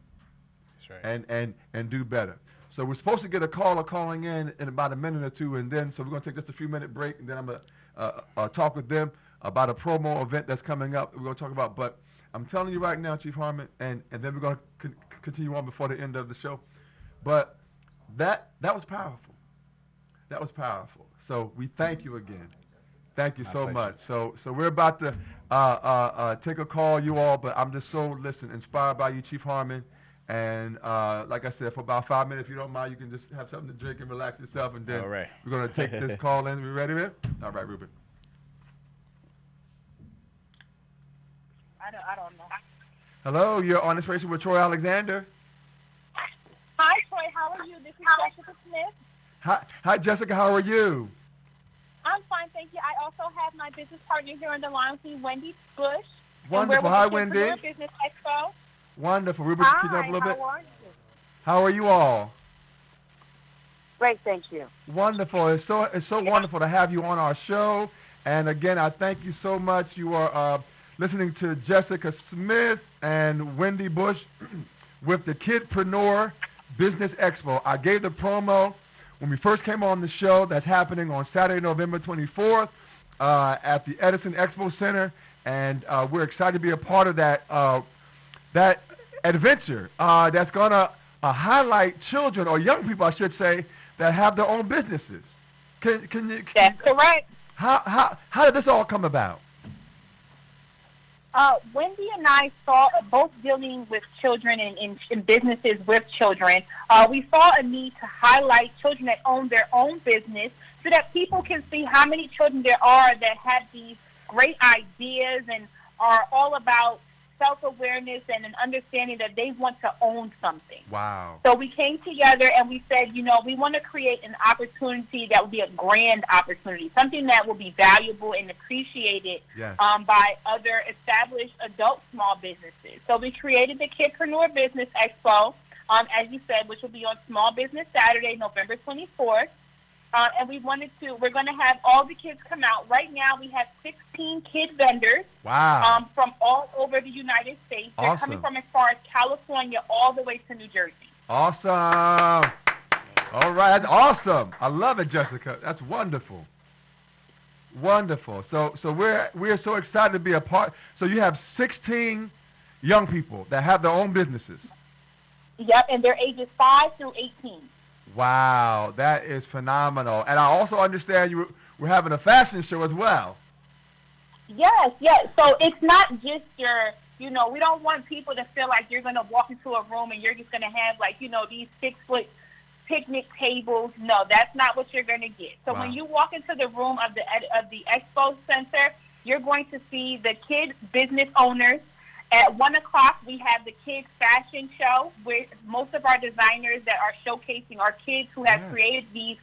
That's right. and do better. So we're supposed to get a caller calling in about a minute or two, and then so we're going to take just a few minute break, and then I'm going to talk with them about a promo event that's coming up. We're going to talk about, but I'm telling you right now, Chief Harmon, and then we're going to continue on before the end of the show. But that was powerful. That was powerful. So we thank you again. Thank you so much. So we're about to take a call, you all, but I'm just so inspired by you, Chief Harmon. And like I said, for about 5 minutes, if you don't mind, you can just have something to drink and relax yourself, and then we're going to take this call in. We ready, man? All right, Ruben. I don't know. Hello, you're on Inspiration with Troy Alexander. Hi, Troy. How are you? This is Jessica Smith. Hi, Jessica. How are you? I'm fine, thank you. I also have my business partner here on the line, Wendy Bush. Wonderful. Hi, Wendy. Business Expo. Wonderful. Ruben, can you talk a little bit? How are you? How are you all? Great, thank you. Wonderful. It's so wonderful to have you on our show. And again, I thank you so much. You are listening to Jessica Smith and Wendy Bush with the Kidpreneur Business Expo. I gave the promo when we first came on the show. That's happening on Saturday, November 24th at the Edison Expo Center. And we're excited to be a part of that adventure that's going to highlight children, or young people, I should say, that have their own businesses. That's correct. How did this all come about? Wendy and I saw, both dealing with children and in businesses with children, we saw a need to highlight children that own their own business so that people can see how many children there are that have these great ideas and are all about self-awareness and an understanding that they want to own something. Wow. So we came together and we said, we want to create an opportunity that will be a grand opportunity, something that will be valuable and appreciated Yes. by other established adult small businesses. So we created the Kidpreneur Business Expo, as you said, which will be on Small Business Saturday, November 24th. And we're going to have all the kids come out. Right now we have 16 kid vendors. Wow. From all over the United States. They're Awesome. coming from as far as California all the way to New Jersey. Awesome. All right, that's awesome. I love it, Jessica. That's wonderful. Wonderful. So we're so excited to be a part. So you have 16 young people that have their own businesses. Yep, and they're ages 5 through 18. Wow, that is phenomenal. And I also understand we're having a fashion show as well. Yes. So it's not just we don't want people to feel like you're going to walk into a room and you're just going to have these 6-foot picnic tables. No, that's not what you're going to get. So Wow. when you walk into the room of the Expo Center, you're going to see the kid business owners. At 1 o'clock, we have the kids fashion show where most of our designers that are showcasing are kids who have Yes. created these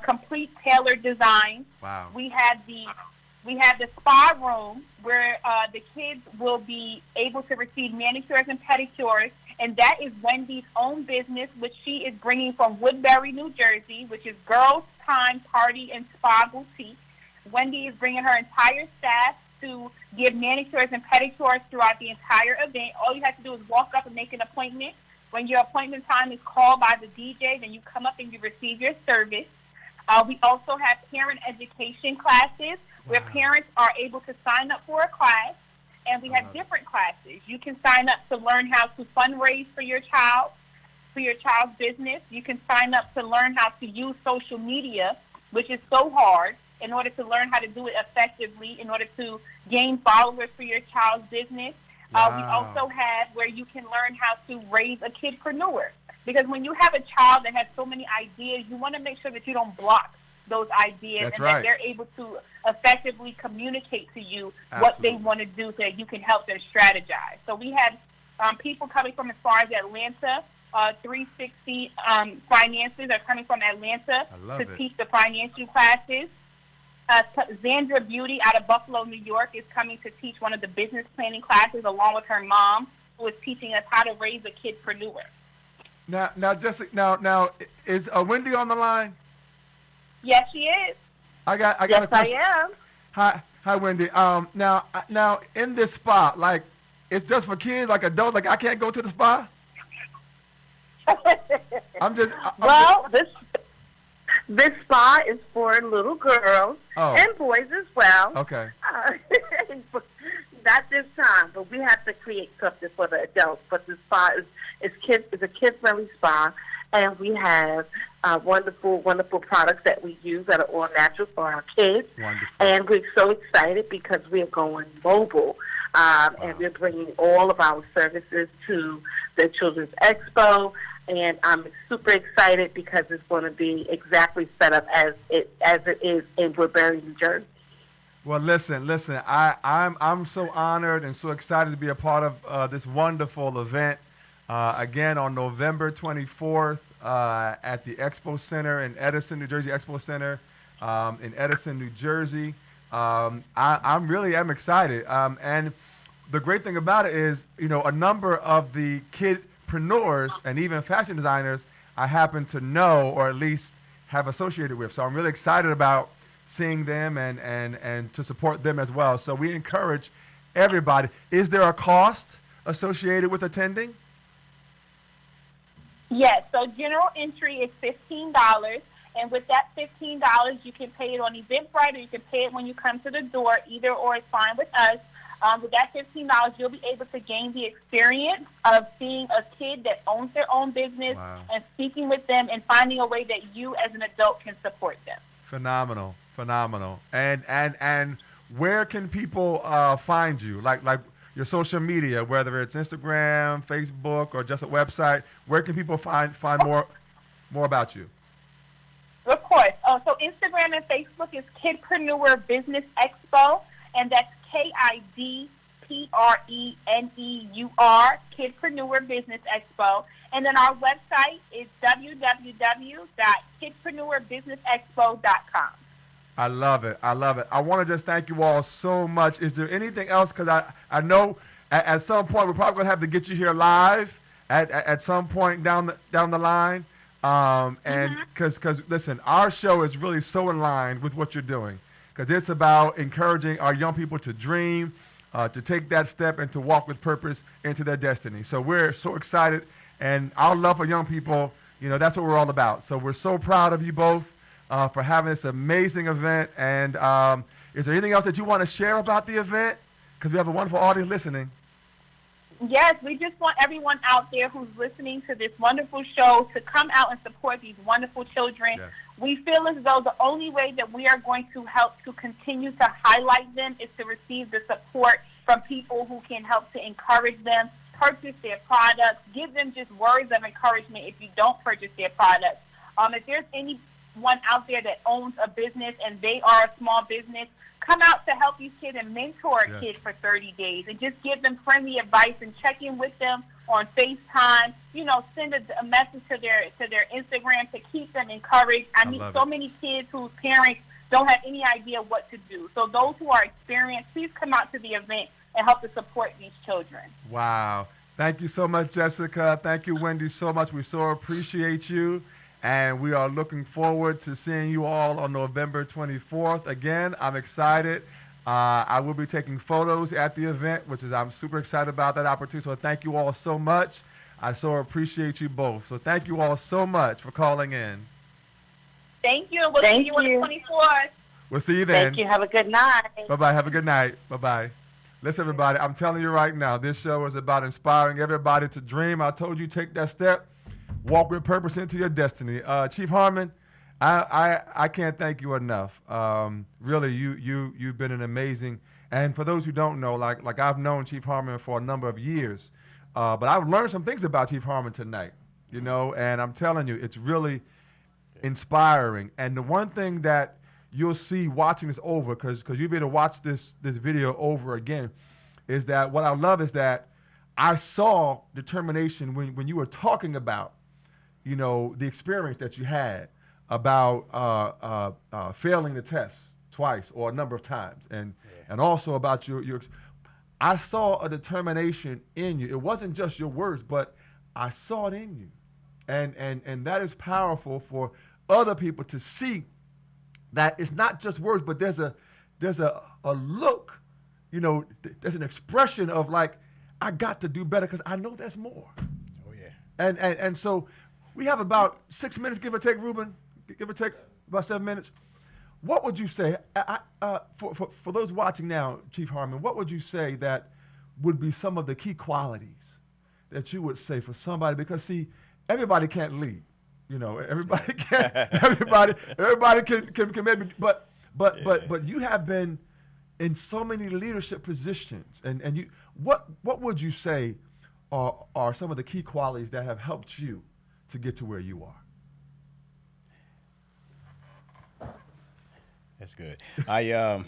complete tailored designs. Wow. We have the spa room where the kids will be able to receive manicures and pedicures, and that is Wendy's own business, which she is bringing from Woodbury, New Jersey, which is Girls Time Party and Spa Boutique. Wendy is bringing her entire staff to give manicures and pedicures throughout the entire event. All you have to do is walk up and make an appointment. When your appointment time is called by the DJ, then you come up and you receive your service. We also have parent education classes where parents are able to sign up for a class, and we have different classes. You can sign up to learn how to fundraise for your child's business. You can sign up to learn how to use social media, which is so hard, in order to learn how to do it effectively, in order to gain followers for your child's business. We Wow. also have where you can learn how to raise a kidpreneur. Because when you have a child that has so many ideas, you want to make sure that you don't block those ideas. That's and right. that they're able to effectively communicate to you what they Absolutely. want to do so that you can help them strategize. So we have people coming from as far as Atlanta. 360 Finances are coming from Atlanta love to it. teach the financial classes. Zandra Beauty out of Buffalo, New York is coming to teach one of the business planning classes along with her mom, who is teaching us how to raise a kidpreneur. Now, Jessica. Now, is Wendy on the line? Yes, she is. I got a Yes, I question. am. Hi, Wendy. Now, in this spa, like, it's just for kids, like adults. Like, I can't go to the spa. Well, this spa is for little girls Oh. and boys as well. Okay. Not this time, but we have to create something for the adults. But the spa is a kid-friendly spa, and we have wonderful products that we use that are all natural for our kids. Wonderful. And we're so excited because we're going mobile, and we're bringing all of our services to the Children's Expo. And I'm super excited because it's going to be exactly set up as it is in Woodbury, New Jersey. Well, listen. I'm so honored and so excited to be a part of this wonderful event. Again, on November 24th at the Expo Center in Edison, New Jersey Expo Center in Edison, New Jersey. I'm really excited. And the great thing about it is, a number of the kidpreneurs and even fashion designers I happen to know, or at least have associated with. So I'm really excited about seeing them and to support them as well. So we encourage everybody. Is there a cost associated with attending? Yes, so general entry is $15, and with that $15, you can pay it on Eventbrite or you can pay it when you come to the door. Either or is fine with us. With that $15, you'll be able to gain the experience of seeing a kid that owns their own business and speaking with them and finding a way that you as an adult can support them. Phenomenal. And where can people find you? Like your social media, whether it's Instagram, Facebook, or just a website. Where can people find more about you? Of course. So Instagram and Facebook is Kidpreneur Business Expo, and that's KIDPRENEUR, Kidpreneur Business Expo. And then our website is www.kidpreneurbusinessexpo.com. I love it. I want to just thank you all so much. Is there anything else? Because I know at some point we're probably going to have to get you here live at some point down the line. And because listen, our show is really so in line with what you're doing, because it's about encouraging our young people to dream, to take that step and to walk with purpose into their destiny. So we're so excited, and our love for young people, that's what we're all about. So we're so proud of you both for having this amazing event. And is there anything else that you want to share about the event? Because we have a wonderful audience listening. Yes, we just want everyone out there who's listening to this wonderful show to come out and support these wonderful children. Yes. We feel as though the only way that we are going to help to continue to highlight them is to receive the support from people who can help to encourage them, purchase their products, give them just words of encouragement if you don't purchase their products. If there's anyone out there that owns a business and they are a small business, come out to help these kids and mentor a kid for 30 days and just give them friendly advice and check in with them on FaceTime. Send a message to their Instagram to keep them encouraged. I meet so many kids whose parents don't have any idea what to do. So those who are experienced, please come out to the event and help to support these children. Wow. Thank you so much, Jessica. Thank you, Wendy, so much. We so appreciate you. And we are looking forward to seeing you all on November 24th. Again, I'm excited. I will be taking photos at the event, I'm super excited about that opportunity. So thank you all so much. I so appreciate you both. So thank you all so much for calling in. Thank you. We'll see you on the 24th. We'll see you then. Thank you. Have a good night. Bye-bye. Have a good night. Bye-bye. Listen, everybody, I'm telling you right now, this show is about inspiring everybody to dream. I told you, take that step. Walk with purpose into your destiny. Chief Harmon, I can't thank you enough. Really, you've been an amazing. And for those who don't know, like I've known Chief Harmon for a number of years, but I've learned some things about Chief Harmon tonight. And I'm telling you, it's really inspiring. And the one thing that you'll see watching this over, because you'll be able to watch this video over again, is that what I love is that I saw determination when you were talking about the experience that you had about failing the test twice or a number of times, and also about your. I saw a determination in you. It wasn't just your words, but I saw it in you, and that is powerful for other people to see that it's not just words, but there's a look, there's an expression of like, I got to do better because I know there's more. Oh yeah. And so. We have about 6 minutes, give or take, Ruben, give or take about 7 minutes. What would you say, for those watching now, Chief Harmon, what would you say that would be some of the key qualities that you would say for somebody? Because, see, everybody can't lead. Everybody can't, everybody can maybe, but you have been in so many leadership positions. And you, what would you say are some of the key qualities that have helped you to get to where you are? That's good. I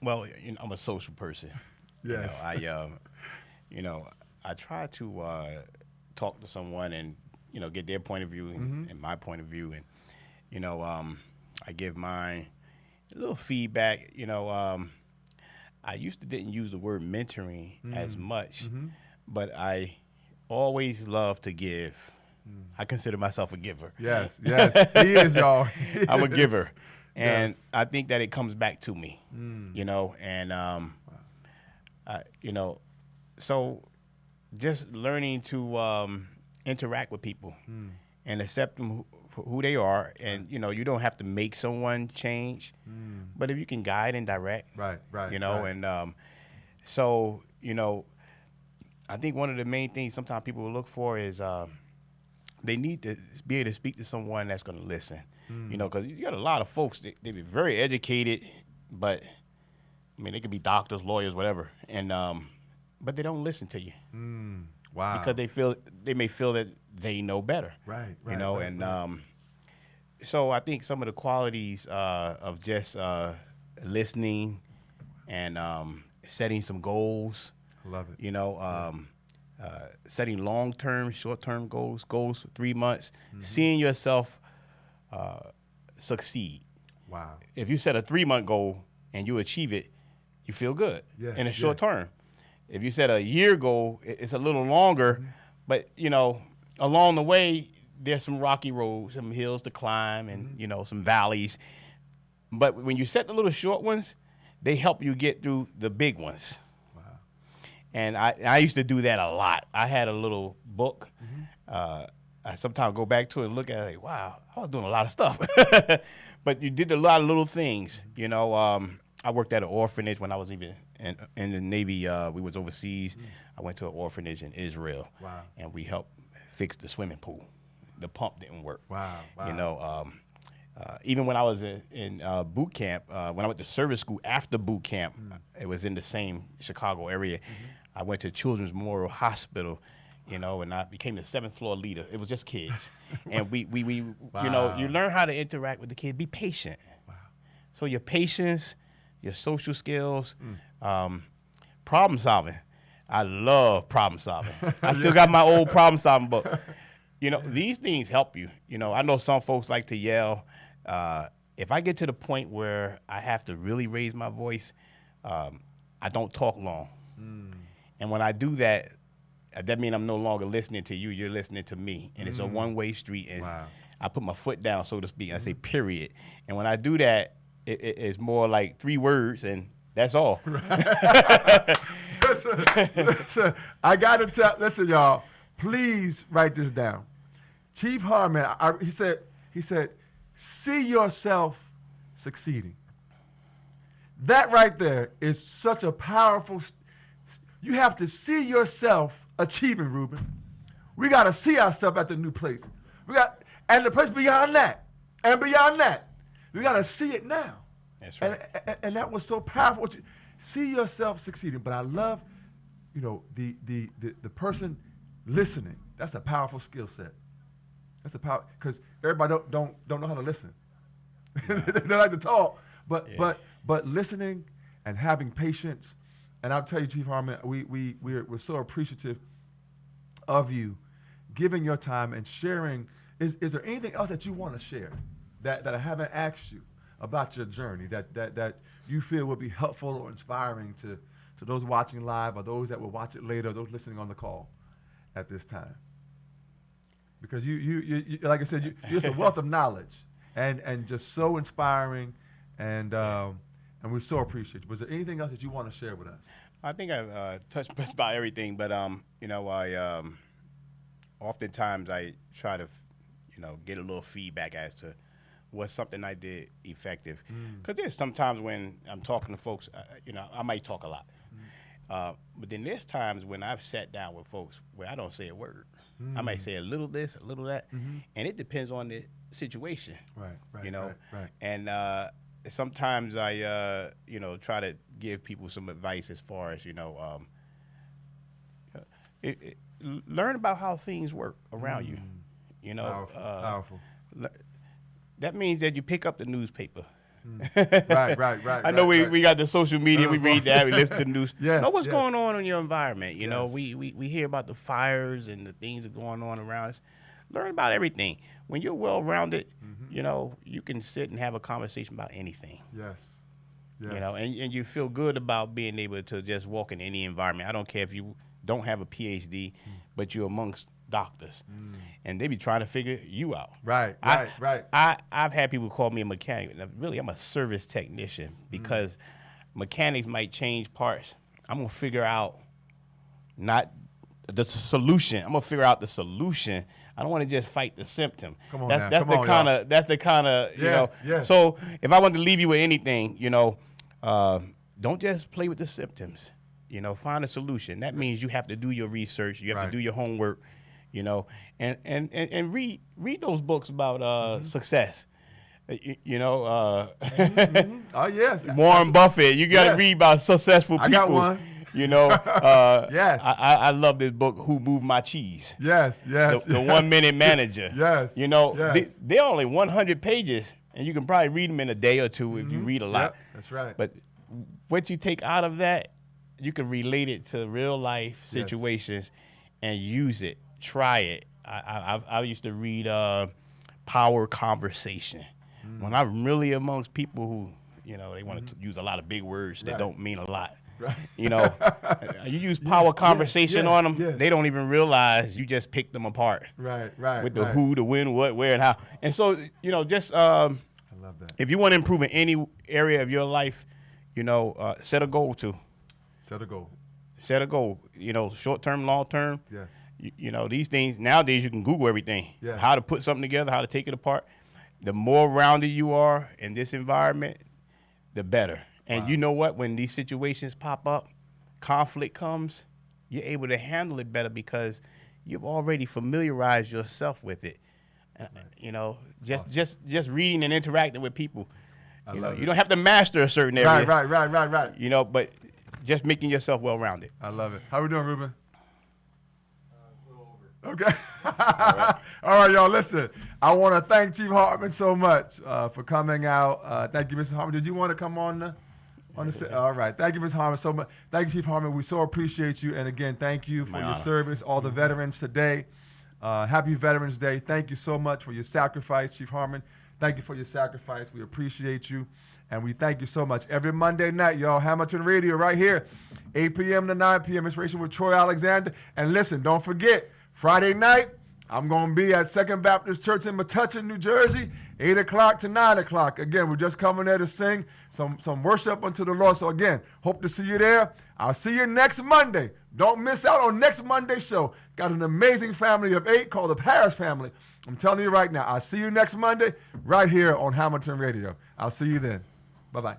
well, I'm a social person. Yes. I try to talk to someone and get their point of view and my point of view, and I give mine a little feedback. I didn't use the word mentoring as much, but I always love to give I consider myself a giver. Yes, yes. He is, y'all. He I'm a is. giver. And Yes. I think that it comes back to me, you know, and, you know, so just learning to interact with people and accept them for who they are. And, you know, you don't have to make someone change, but if you can guide and direct, Right, right. you know, right. and so, you know, I think one of the main things sometimes people will look for is they need to be able to speak to someone that's going to listen, you know, because you got a lot of folks, they be very educated, but, I mean, they could be doctors, lawyers, whatever, and but they don't listen to you. Wow. Because they may feel that they know better. Right, You know, right, and right. so I think some of the qualities of just listening and setting some goals, Love it. you know, setting long-term, short-term goals for 3 months, seeing yourself succeed. Wow. If you set a 3-month goal and you achieve it, you feel good in a short term. If you set a year goal, it's a little longer, but, you know, along the way, there's some rocky roads, some hills to climb, and, you know, some valleys. But when you set the little short ones, they help you get through the big ones. Wow. And I used to do that a lot. I had a little book. I sometimes go back to it and look at it like, wow, I was doing a lot of stuff. But you did a lot of little things. You know, I worked at an orphanage when I was even in the Navy. We was overseas. I went to an orphanage in Israel. Wow. And we helped fix the swimming pool. The pump didn't work. Wow. Wow. You know, even when I was in boot camp, when I went to service school after boot camp, it was in the same Chicago area. I went to Children's Memorial Hospital, you know, and I became the 7th floor leader. It was just kids. And we you know, you learn how to interact with the kids. Be patient. Wow. So your patience, your social skills, problem solving. I love problem solving. I still got my old problem solving book. You know, these things help you. You know, I know some folks like to yell. If I get to the point where I have to really raise my voice, I don't talk long. And when I do that, that means I'm no longer listening to you. You're listening to me. And it's a one-way street. And I put my foot down, so to speak. I say, period. And when I do that, it's more like 3 words, and that's all. Listen, I got to tell, listen, y'all, please write this down. Chief Harmon, he said, see yourself succeeding. That right there is such a powerful, you have to see yourself achieving, Ruben. We got to see ourselves at the new place. And the place beyond that, and beyond that. We got to see it now. That's right. And that was so powerful. See yourself succeeding. But I love, you know, the person listening. That's a powerful skill set. That's a power, because everybody don't know how to listen. They like to talk, but listening and having patience. And I'll tell you, Chief Harmon, we're so appreciative of you giving your time and sharing. Is there anything else that you want to share that I haven't asked you about your journey that you feel would be helpful or inspiring to those watching live or those that will watch it later, or those listening on the call at this time? Because you like I said, you're just a wealth of knowledge and just so inspiring, and we so appreciate you. Was there anything else that you want to share with us? I think I've touched just about everything, but you know, I oftentimes I try to, you know, get a little feedback as to was something I did effective. Because there's sometimes when I'm talking to folks, you know, I might talk a lot. But then there's times when I've sat down with folks where I don't say a word. I might say a little this, a little that, and it depends on the situation. Right. You know, right. And sometimes I, you know, try to give people some advice as far as, you know, learn about how things work around you. You know, Powerful. That means that you pick up the newspaper. Right. I know we got the social media. We read that. We listen to the news. Yes, know what's yes. going on in your environment. You know, Yes. we hear about the fires and the things that are going on around us. Learn about everything. When you're well-rounded, you know, you can sit and have a conversation about anything. Yes. You know, and you feel good about being able to just walk in any environment. I don't care if you don't have a PhD, but you're amongst doctors, and they be trying to figure you out. Right. I've had people call me a mechanic. Now, really, I'm a service technician because mechanics might change parts. I'm gonna figure out not the solution. I'm gonna figure out the solution. I don't want to just fight the symptom. Come on, that's now. that's the kind of you know. Yeah. So if I want to leave you with anything, you know, don't just play with the symptoms. You know, find a solution. That means you have to do your research. You have to do your homework. You know, and read those books about success. You know, Oh yes, Warren Buffett. You got to read about successful people. I got one. You know, Yes. I love this book, Who Moved My Cheese? Yes. The 1 Minute Manager. Yes. You know, Yes. they're only 100 pages, and you can probably read them in a day or two if you read a lot. Yep, that's right. But what you take out of that, you can relate it to real life situations and use it. Try it. I used to read Power Conversation. When I'm really amongst people who, you know, they want to use a lot of big words that don't mean a lot. Right. You know, you use Power Conversation on them, they don't even realize you just picked them apart. Right. With the who, the when, what, where, and how. And so, you know, just I love that. if you want to improve in any area of your life, you know, set a goal to. Set a goal. Set a goal. You know, short term, long term. Yes. You know, these things nowadays you can Google everything. Yes. How to put something together, how to take it apart. The more rounded you are in this environment, the better. And you know what? When these situations pop up, conflict comes, you're able to handle it better because you've already familiarized yourself with it. You know, just reading and interacting with people. You know, you don't have to master a certain area. Right. You know, but just making yourself well-rounded. I love it. How we doing, Ruben? Okay. All right, y'all. Listen, I want to thank Chief Hartman so much for coming out. Thank you, Mr. Hartman. Did you want to come on the all right. Thank you, Mr. Hartman, so much. Thank you, Chief Hartman. We so appreciate you. And again, thank you for your service, all the veterans today. Happy Veterans Day. Thank you so much for your sacrifice, Chief Hartman. Thank you for your sacrifice. We appreciate you. And we thank you so much. Every Monday night, y'all, Hamilton Radio right here, 8 p.m. to 9 p.m. Inspiration with Troy Alexander. And listen, don't forget, Friday night, I'm going to be at Second Baptist Church in Metuchen, New Jersey, 8 o'clock to 9 o'clock. Again, we're just coming there to sing some worship unto the Lord. So again, hope to see you there. I'll see you next Monday. Don't miss out on next Monday's show. Got an amazing family of 8 called the Harris family. I'm telling you right now, I'll see you next Monday right here on Hamilton Radio. I'll see you then. Bye-bye.